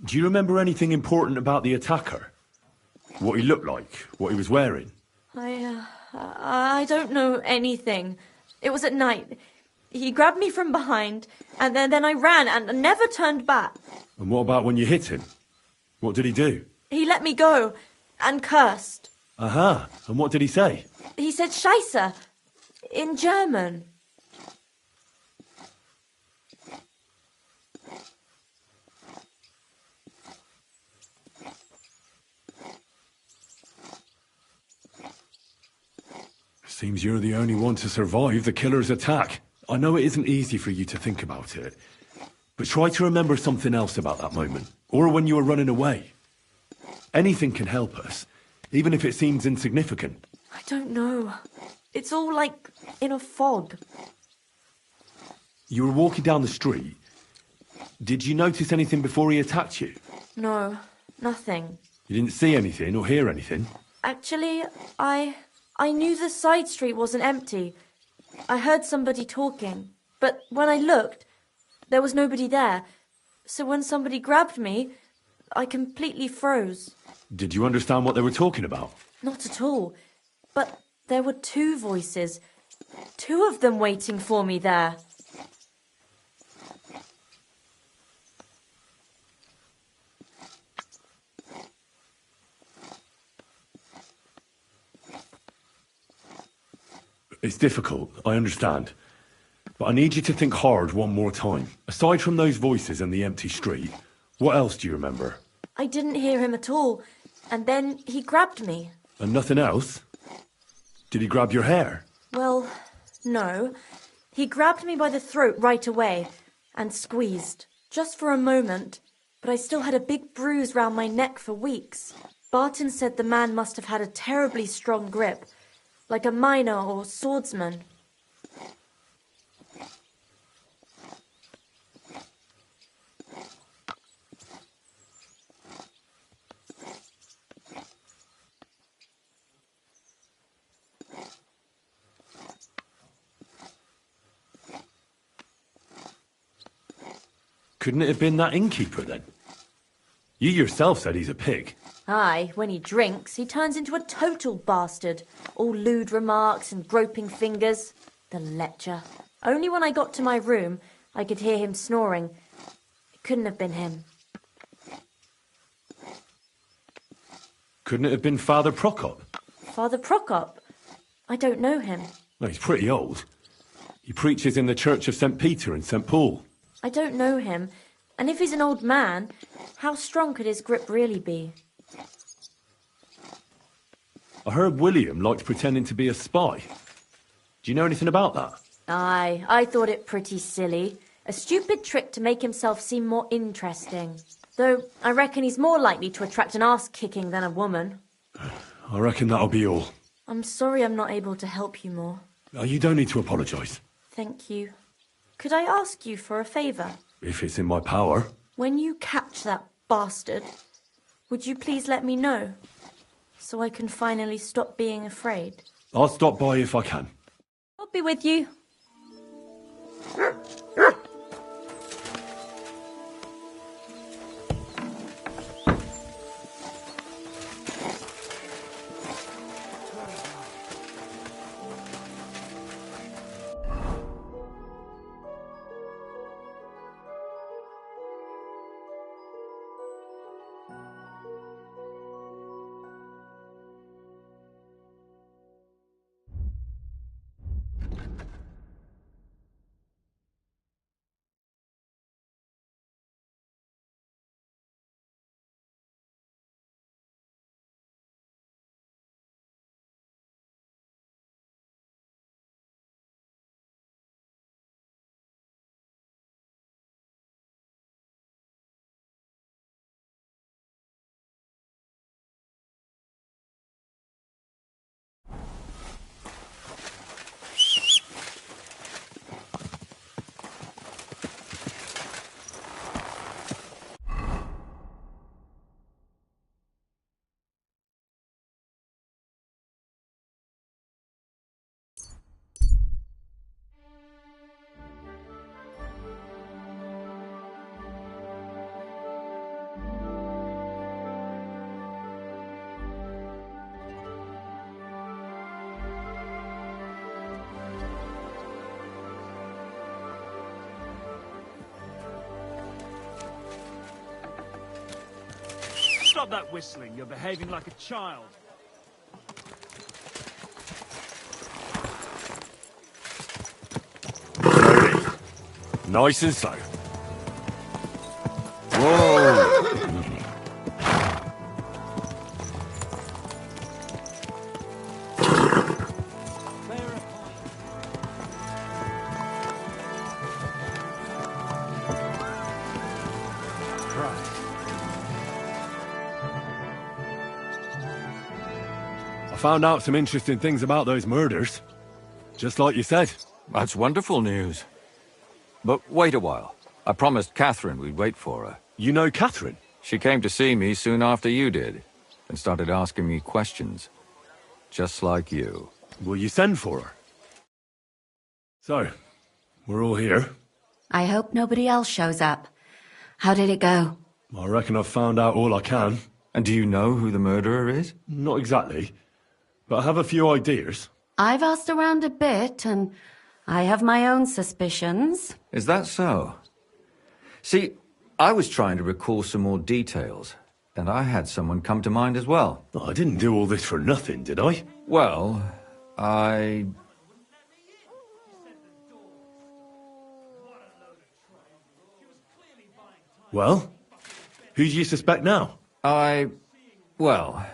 Speaker 2: Do you remember anything important about the attacker? What he looked like? What he was wearing?
Speaker 13: I don't know anything. It was at night. He grabbed me from behind, and then I ran and never turned back.
Speaker 2: And what about when you hit him? What did he do?
Speaker 13: He let me go and cursed.
Speaker 2: Aha. And what did he say?
Speaker 13: He said Scheisse in German.
Speaker 2: Seems you're the only one to survive the killer's attack. I know it isn't easy for you to think about it, but try to remember something else about that moment, or when you were running away. Anything can help us, even if it seems insignificant.
Speaker 13: I don't know. It's all like in a fog.
Speaker 2: You were walking down the street. Did you notice anything before he attacked you?
Speaker 13: No, nothing.
Speaker 2: You didn't see anything or hear anything?
Speaker 13: Actually, I knew the side street wasn't empty. I heard somebody talking, but when I looked, there was nobody there. So when somebody grabbed me, I completely froze.
Speaker 2: Did you understand what they were talking about?
Speaker 13: Not at all. But there were two voices. Two of them waiting for me there.
Speaker 2: It's difficult, I understand. But I need you to think hard one more time. Aside from those voices and the empty street, what else do you remember?
Speaker 13: I didn't hear him at all. And then he grabbed me.
Speaker 2: And nothing else? Did he grab your hair?
Speaker 13: Well, no. He grabbed me by the throat right away and squeezed. Just for a moment. But I still had a big bruise round my neck for weeks. Barton said the man must have had a terribly strong grip. Like a miner or swordsman.
Speaker 2: Couldn't it have been that innkeeper then? You yourself said he's a pig.
Speaker 13: Aye, when he drinks, he turns into a total bastard. All lewd remarks and groping fingers. The lecher. Only when I got to my room, I could hear him snoring. It couldn't have been him.
Speaker 2: Couldn't it have been Father Prokop?
Speaker 13: Father Prokop? I don't know him.
Speaker 2: No, he's pretty old. He preaches in the Church of St. Peter and St. Paul.
Speaker 13: I don't know him. And if he's an old man, how strong could his grip really be?
Speaker 2: I heard William liked pretending to be a spy. Do you know anything about that?
Speaker 13: Aye, I thought it pretty silly. A stupid trick to make himself seem more interesting. Though I reckon he's more likely to attract an arse-kicking than a woman.
Speaker 2: I reckon that'll be all.
Speaker 13: I'm sorry I'm not able to help you more.
Speaker 2: You don't need to apologise.
Speaker 13: Thank you. Could I ask you for a favour?
Speaker 2: If it's in my power.
Speaker 13: When you catch that bastard, would you please let me know? So I can finally stop being afraid.
Speaker 2: I'll stop by if I can.
Speaker 13: I'll be with you.
Speaker 14: Stop that whistling. You're behaving like a child.
Speaker 2: Nice and slow. Whoa! I found out some interesting things about those murders. Just like you said.
Speaker 15: That's wonderful news. But wait a while. I promised Catherine we'd wait for her.
Speaker 2: You know Catherine?
Speaker 15: She came to see me soon after you did, and started asking me questions. Just like you.
Speaker 2: Will you send for her? So, we're all here.
Speaker 16: I hope nobody else shows up. How did it go?
Speaker 2: I reckon I've found out all I can.
Speaker 15: And do you know who the murderer is?
Speaker 2: Not exactly, but I have a few ideas.
Speaker 16: I've asked around a bit, and I have my own suspicions.
Speaker 15: Is that so? See, I was trying to recall some more details, and I had someone come to mind as well.
Speaker 2: Oh, I didn't do all this for nothing, did I?
Speaker 15: Well,
Speaker 2: Well? Who do you suspect now?
Speaker 15: Well,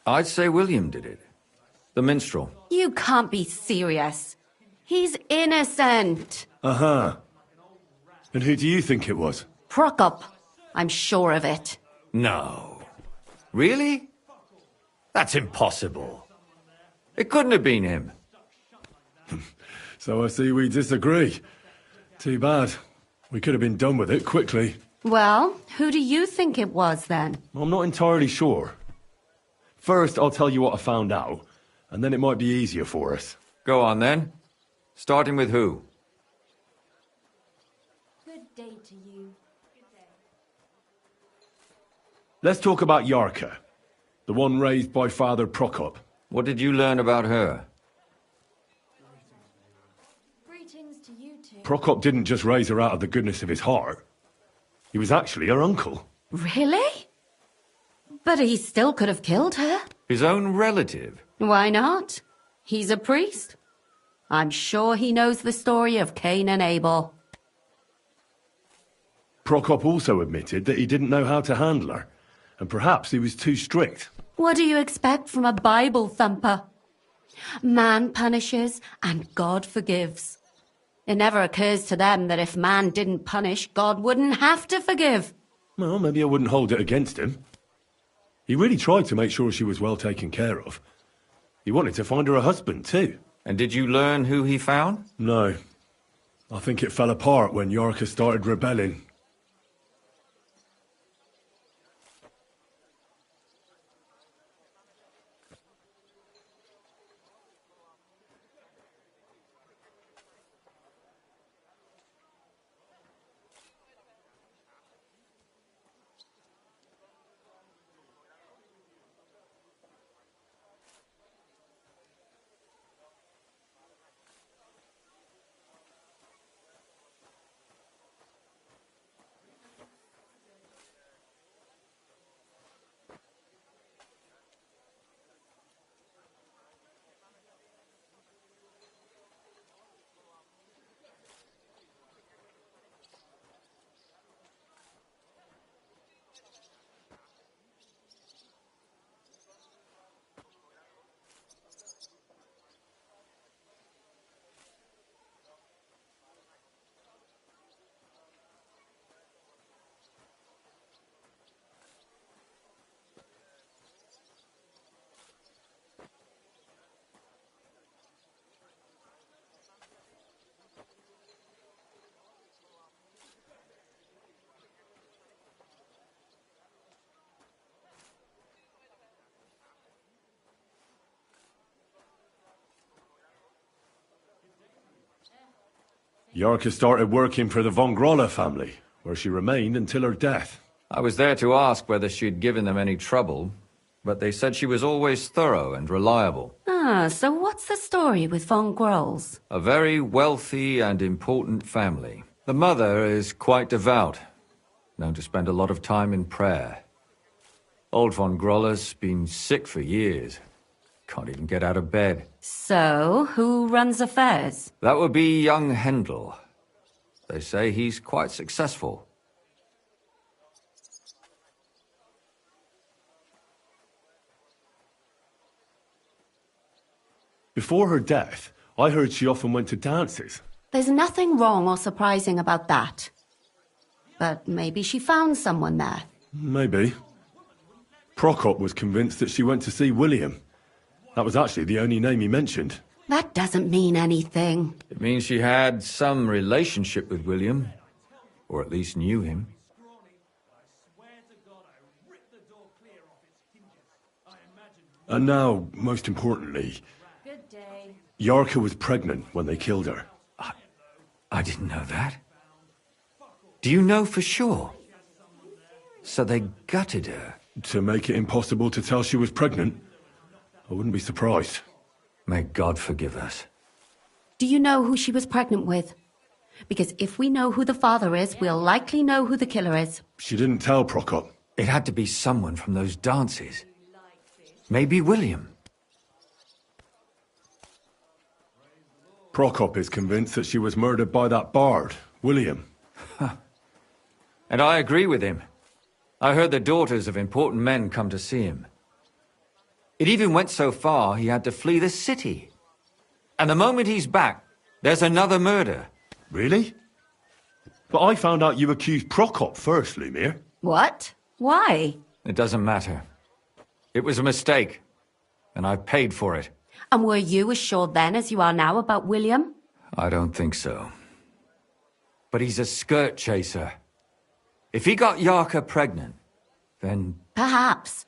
Speaker 15: I'd say William did it. The minstrel.
Speaker 16: You can't be serious. He's innocent.
Speaker 2: Uh-huh. And who do you think it was?
Speaker 16: Prokop. I'm sure of it.
Speaker 15: No. Really? That's impossible. It couldn't have been him.
Speaker 2: So I see we disagree. Too bad. We could have been done with it quickly.
Speaker 16: Well, who do you think it was then?
Speaker 2: I'm not entirely sure. First, I'll tell you what I found out, and then it might be easier for us.
Speaker 15: Go on then. Starting with who?
Speaker 13: Good day to you.
Speaker 2: Let's talk about Yarka, the one raised by Father Prokop.
Speaker 15: What did you learn about her?
Speaker 13: Greetings to you two.
Speaker 2: Prokop didn't just raise her out of the goodness of his heart. He was actually her uncle.
Speaker 16: Really? But he still could have killed her.
Speaker 15: His own relative?
Speaker 16: Why not? He's a priest. I'm sure he knows the story of Cain and Abel.
Speaker 2: Prokop also admitted that he didn't know how to handle her, and perhaps he was too strict.
Speaker 16: What do you expect from a Bible thumper? Man punishes and God forgives. It never occurs to them that if man didn't punish, God wouldn't have to forgive.
Speaker 2: Well, maybe I wouldn't hold it against him. He really tried to make sure she was well taken care of. He wanted to find her a husband, too.
Speaker 15: And did you learn who he found?
Speaker 2: No. I think it fell apart when Yarka started rebelling. Yarka started working for the von Grolla family, where she remained until her death.
Speaker 15: I was there to ask whether she'd given them any trouble, but they said she was always thorough and reliable.
Speaker 16: Ah, so what's the story with von Grolls?
Speaker 15: A very wealthy and important family. The mother is quite devout, known to spend a lot of time in prayer. Old von Groller's been sick for years. Can't even get out of bed.
Speaker 16: So, who runs affairs?
Speaker 15: That would be young Hendel. They say he's quite successful.
Speaker 2: Before her death, I heard she often went to dances.
Speaker 16: There's nothing wrong or surprising about that. But maybe she found someone there.
Speaker 2: Maybe. Prokop was convinced that she went to see William. That was actually the only name he mentioned.
Speaker 16: That doesn't mean anything.
Speaker 15: It means she had some relationship with William. Or at least knew him.
Speaker 2: And now, most importantly,
Speaker 13: Good day.
Speaker 2: Yarka was pregnant when they killed her.
Speaker 15: I didn't know that. Do you know for sure? So they gutted her?
Speaker 2: To make it impossible to tell she was pregnant? I wouldn't be surprised.
Speaker 15: May God forgive us.
Speaker 16: Do you know who she was pregnant with? Because if we know who the father is, we'll likely know who the killer is.
Speaker 2: She didn't tell Prokop.
Speaker 15: It had to be someone from those dances. Maybe William.
Speaker 2: Prokop is convinced that she was murdered by that bard, William.
Speaker 15: And I agree with him. I heard the daughters of important men come to see him. It even went so far he had to flee the city. And the moment he's back, there's another murder.
Speaker 2: Really? But I found out you accused Prokop first, Lumir.
Speaker 16: What? Why?
Speaker 15: It doesn't matter. It was a mistake. And I paid for it.
Speaker 16: And were you as sure then as you are now about William?
Speaker 15: I don't think so. But he's a skirt chaser. If he got Yarka pregnant, then...
Speaker 16: Perhaps.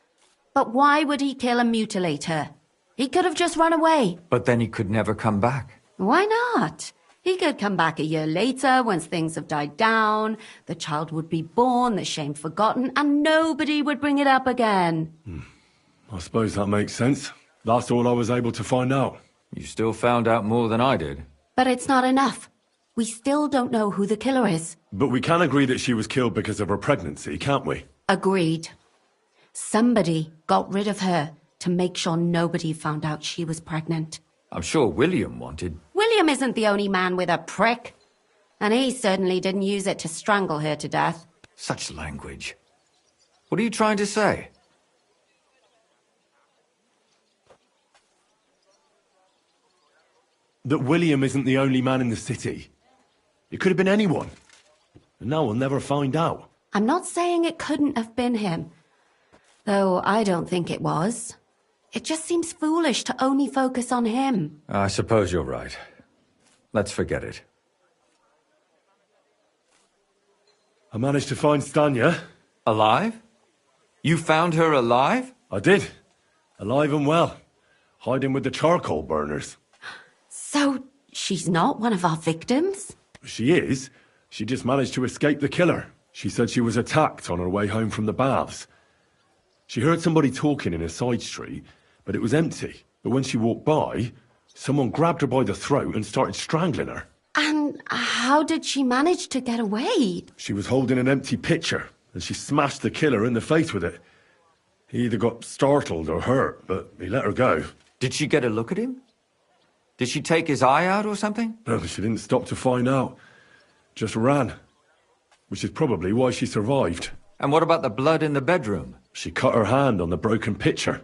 Speaker 16: But why would he kill and mutilate her? He could have just run away.
Speaker 15: But then he could never come back.
Speaker 16: Why not? He could come back a year later, once things have died down, the child would be born, the shame forgotten, and nobody would bring it up again.
Speaker 2: I suppose that makes sense. That's all I was able to find out.
Speaker 15: You still found out more than I did.
Speaker 16: But it's not enough. We still don't know who the killer is.
Speaker 2: But we can agree that she was killed because of her pregnancy, can't we?
Speaker 16: Agreed. Somebody got rid of her to make sure nobody found out she was pregnant.
Speaker 15: I'm sure William wanted...
Speaker 16: William isn't the only man with a prick. And he certainly didn't use it to strangle her to death.
Speaker 15: Such language. What are you trying to say?
Speaker 2: That William isn't the only man in the city. It could have been anyone. And now we'll never find out.
Speaker 16: I'm not saying it couldn't have been him. Though I don't think it was. It just seems foolish to only focus on him.
Speaker 15: I suppose you're right. Let's forget it.
Speaker 2: I managed to find Stanya.
Speaker 15: Alive? You found her alive?
Speaker 2: I did. Alive and well. Hiding with the charcoal burners.
Speaker 16: So, she's not one of our victims?
Speaker 2: She is. She just managed to escape the killer. She said she was attacked on her way home from the baths. She heard somebody talking in a side street, but it was empty. But when she walked by, someone grabbed her by the throat and started strangling her.
Speaker 16: And how did she manage to get away?
Speaker 2: She was holding an empty pitcher, and she smashed the killer in the face with it. He either got startled or hurt, but he let her go.
Speaker 15: Did she get a look at him? Did she take his eye out or something?
Speaker 2: No, she didn't stop to find out. Just ran. Which is probably why she survived.
Speaker 15: And what about the blood in the bedroom?
Speaker 2: She cut her hand on the broken pitcher.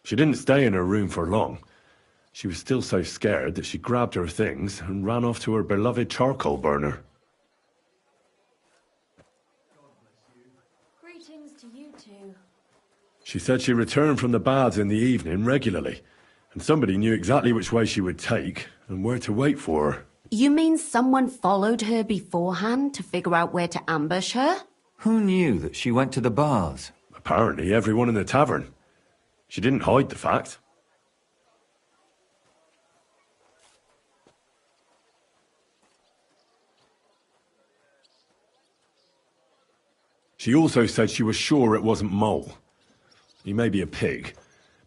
Speaker 2: She didn't stay in her room for long. She was still so scared that she grabbed her things and ran off to her beloved charcoal burner.
Speaker 13: Greetings to you two.
Speaker 2: She said she returned from the baths in the evening regularly, and somebody knew exactly which way she would take and where to wait for her.
Speaker 16: You mean someone followed her beforehand to figure out where to ambush her?
Speaker 15: Who knew that she went to the baths?
Speaker 2: Apparently everyone in the tavern. She didn't hide the fact. She also said she was sure it wasn't Mole. He may be a pig,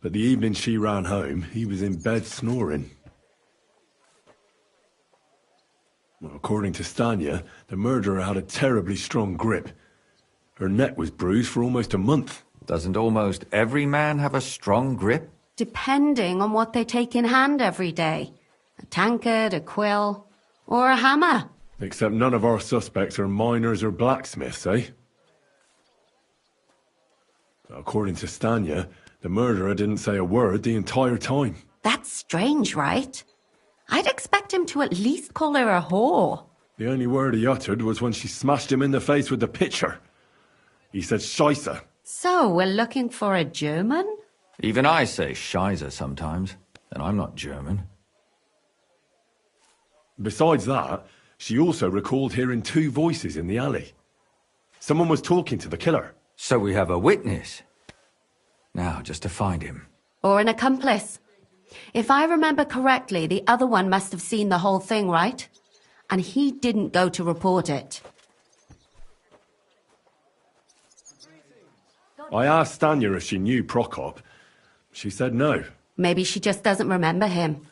Speaker 2: but the evening she ran home, he was in bed snoring. Well, according to Stanya, the murderer had a terribly strong grip. Her neck was bruised for almost a month.
Speaker 15: Doesn't almost every man have a strong grip?
Speaker 16: Depending on what they take in hand every day. A tankard, a quill, or a hammer.
Speaker 2: Except none of our suspects are miners or blacksmiths, eh? According to Stanya, the murderer didn't say a word the entire time.
Speaker 16: That's strange, right? I'd expect him to at least call her a whore.
Speaker 2: The only word he uttered was when she smashed him in the face with the pitcher. He said Scheisse.
Speaker 16: So, we're looking for a German?
Speaker 15: Even I say Scheiße sometimes, and I'm not German.
Speaker 2: Besides that, she also recalled hearing two voices in the alley. Someone was talking to the killer.
Speaker 15: So we have a witness. Now, just to find him.
Speaker 16: Or an accomplice. If I remember correctly, the other one must have seen the whole thing, right? And he didn't go to report it.
Speaker 2: I asked Stanya if she knew Prokop. She said no.
Speaker 16: Maybe she just doesn't remember him.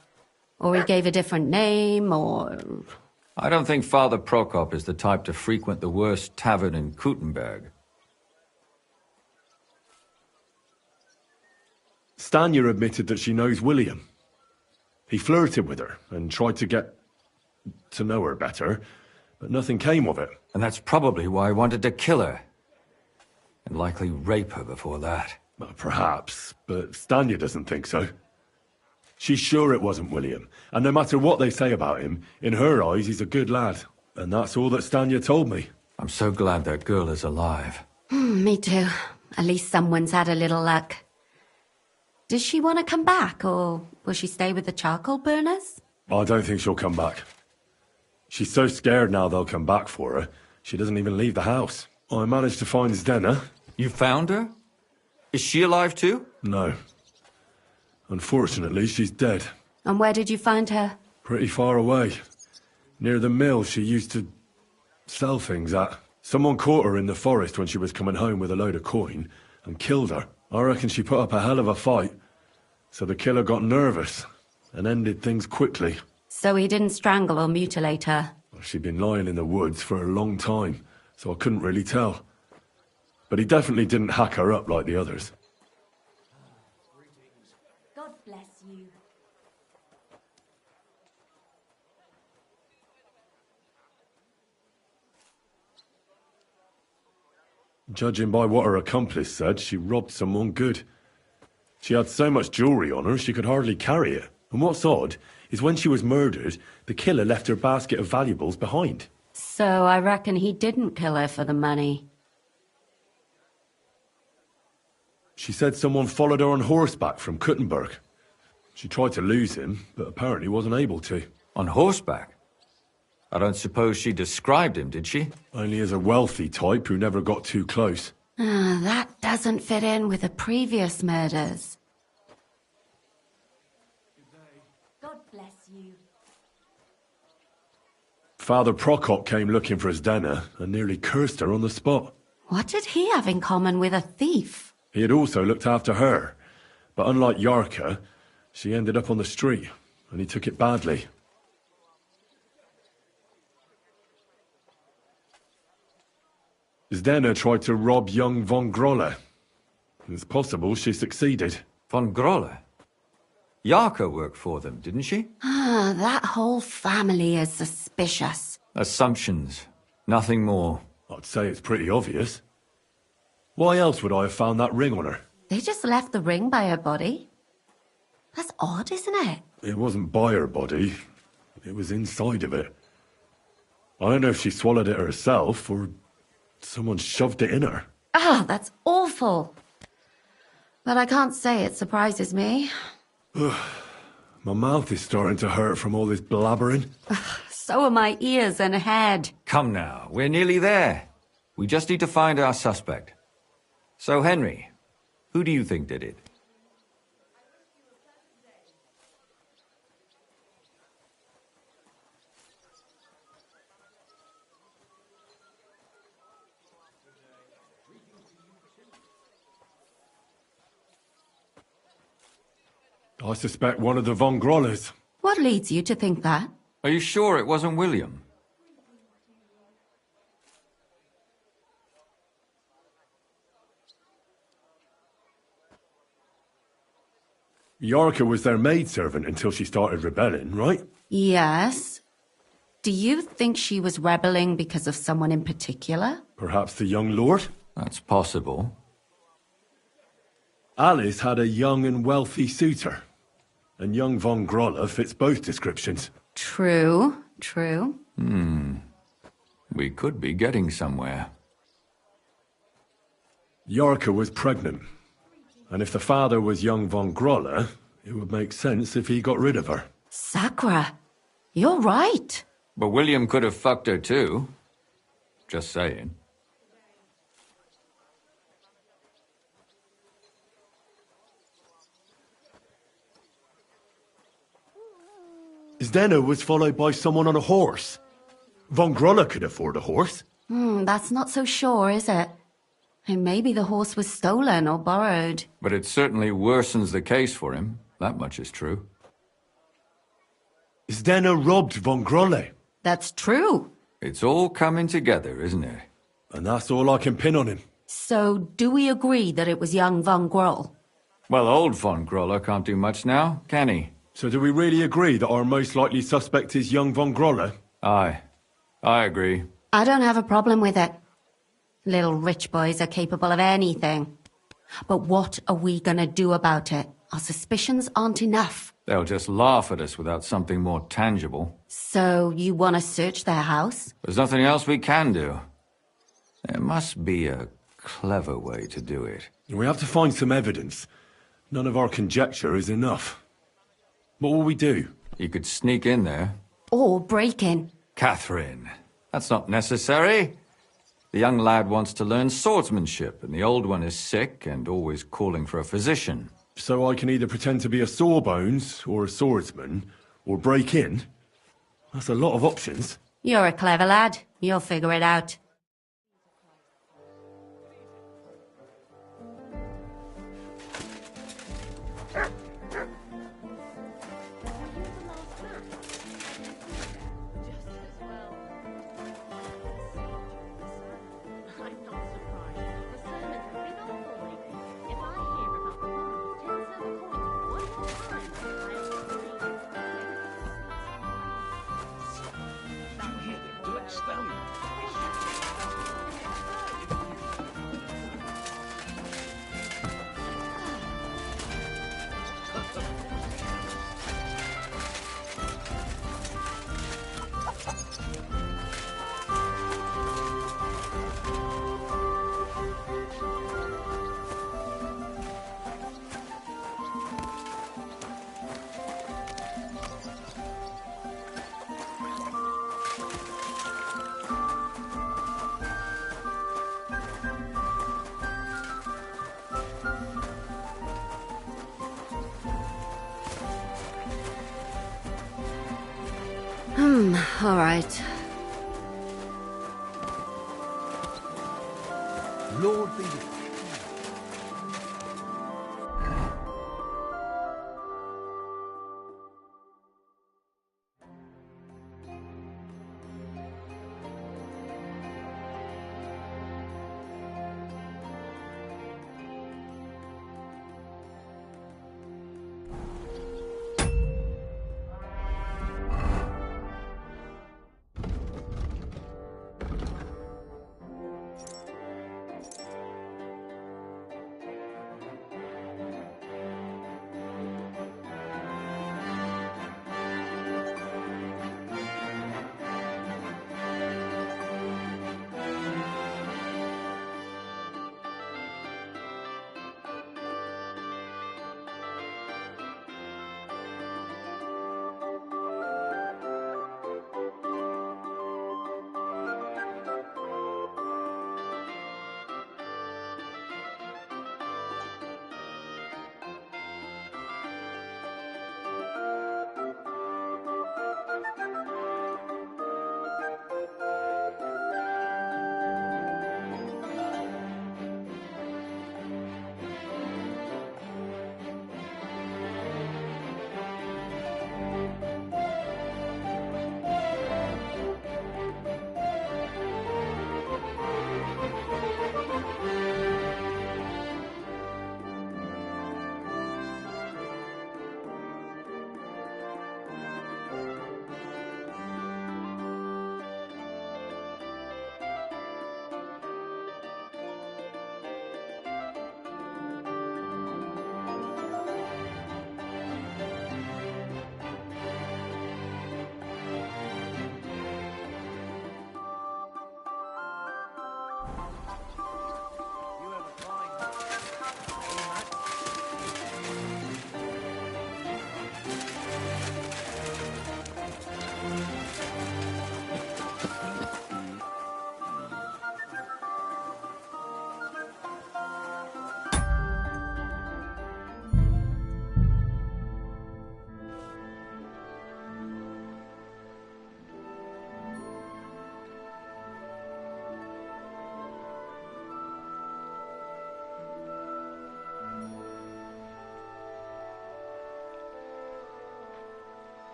Speaker 16: Or he gave a different name, or...
Speaker 15: I don't think Father Prokop is the type to frequent the worst tavern in Kuttenberg.
Speaker 2: Stanya admitted that she knows William. He flirted with her and tried to get to know her better, but nothing came of it.
Speaker 15: And that's probably why I wanted to kill her. And likely rape her before that.
Speaker 2: Well, perhaps, but Stanya doesn't think so. She's sure it wasn't William, and no matter what they say about him, in her eyes he's a good lad. And that's all that Stanya told me.
Speaker 15: I'm so glad that girl is alive.
Speaker 16: Me too. At least someone's had a little luck. Does she want to come back, or will she stay with the charcoal burners?
Speaker 2: I don't think she'll come back. She's so scared now they'll come back for her, she doesn't even leave the house. I managed to find Zdena.
Speaker 15: You found her? Is she alive too?
Speaker 2: No. Unfortunately, she's dead.
Speaker 16: And where did you find her?
Speaker 2: Pretty far away. Near the mill she used to sell things at. Someone caught her in the forest when she was coming home with a load of coin and killed her. I reckon she put up a hell of a fight. So the killer got nervous and ended things quickly.
Speaker 16: So he didn't strangle or mutilate her?
Speaker 2: She'd been lying in the woods for a long time, so I couldn't really tell. But he definitely didn't hack her up like the others.
Speaker 16: God bless you.
Speaker 2: Judging by what her accomplice said, she robbed someone good. She had so much jewellery on her, she could hardly carry it. And what's odd is when she was murdered, the killer left her basket of valuables behind.
Speaker 16: So I reckon he didn't kill her for the money.
Speaker 2: She said someone followed her on horseback from Kuttenberg. She tried to lose him, but apparently wasn't able to.
Speaker 15: On horseback? I don't suppose she described him, did she?
Speaker 2: Only as a wealthy type who never got too close.
Speaker 16: That doesn't fit in with the previous murders. God bless you.
Speaker 2: Father Prokop came looking for Zdena and nearly cursed her on the spot.
Speaker 16: What did he have in common with a thief?
Speaker 2: He had also looked after her, but unlike Yarka, she ended up on the street, and he took it badly. Zdena tried to rob young von Grolle. It's possible she succeeded.
Speaker 15: Von Grolle? Yarka worked for them, didn't she?
Speaker 16: That whole family is suspicious.
Speaker 15: Assumptions. Nothing more.
Speaker 2: I'd say it's pretty obvious. Why else would I have found that ring on her?
Speaker 16: They just left the ring by her body? That's odd, isn't it?
Speaker 2: It wasn't by her body. It was inside of it. I don't know if she swallowed it herself, or someone shoved it in her.
Speaker 16: That's awful. But I can't say it surprises me.
Speaker 2: My mouth is starting to hurt from all this blabbering.
Speaker 16: So are my ears and head.
Speaker 15: Come now, we're nearly there. We just need to find our suspect. So, Henry, who do you think did it?
Speaker 2: I suspect one of the von Grolles.
Speaker 16: What leads you to think that?
Speaker 15: Are you sure it wasn't William?
Speaker 2: Yorka was their maidservant until she started rebelling, right?
Speaker 16: Yes. Do you think she was rebelling because of someone in particular?
Speaker 2: Perhaps the young lord?
Speaker 15: That's possible.
Speaker 2: Alice had a young and wealthy suitor, and young von Grolla fits both descriptions.
Speaker 16: True, true.
Speaker 15: We could be getting somewhere.
Speaker 2: Yorka was pregnant, and if the father was young von Grolla, it would make sense if he got rid of her.
Speaker 16: Sakura, you're right.
Speaker 15: But William could have fucked her too. Just saying.
Speaker 2: Zdeno was followed by someone on a horse. Von Grolla could afford a horse.
Speaker 16: That's not so sure, is it? And maybe the horse was stolen or borrowed.
Speaker 15: But it certainly worsens the case for him. That much is true.
Speaker 2: Zdeno robbed von Grolla.
Speaker 16: That's true.
Speaker 15: It's all coming together, isn't it?
Speaker 2: And that's all I can pin on him.
Speaker 16: So, do we agree that it was young von Groll?
Speaker 15: Well, old von Grolla can't do much now, can he?
Speaker 2: So do we really agree that our most likely suspect is young von Grolla?
Speaker 15: Aye. I agree.
Speaker 16: I don't have a problem with it. Little rich boys are capable of anything. But what are we gonna do about it? Our suspicions aren't enough.
Speaker 15: They'll just laugh at us without something more tangible.
Speaker 16: So, you want to search their house?
Speaker 15: There's nothing else we can do. There must be a clever way to do it.
Speaker 2: We have to find some evidence. None of our conjecture is enough. What will we do?
Speaker 15: You could sneak in there.
Speaker 16: Or break in.
Speaker 15: Catherine, that's not necessary. The young lad wants to learn swordsmanship, and the old one is sick and always calling for a physician.
Speaker 2: So I can either pretend to be a sawbones, or a swordsman, or break in? That's a lot of options.
Speaker 16: You're a clever lad. You'll figure it out. All right.
Speaker 11: Lord be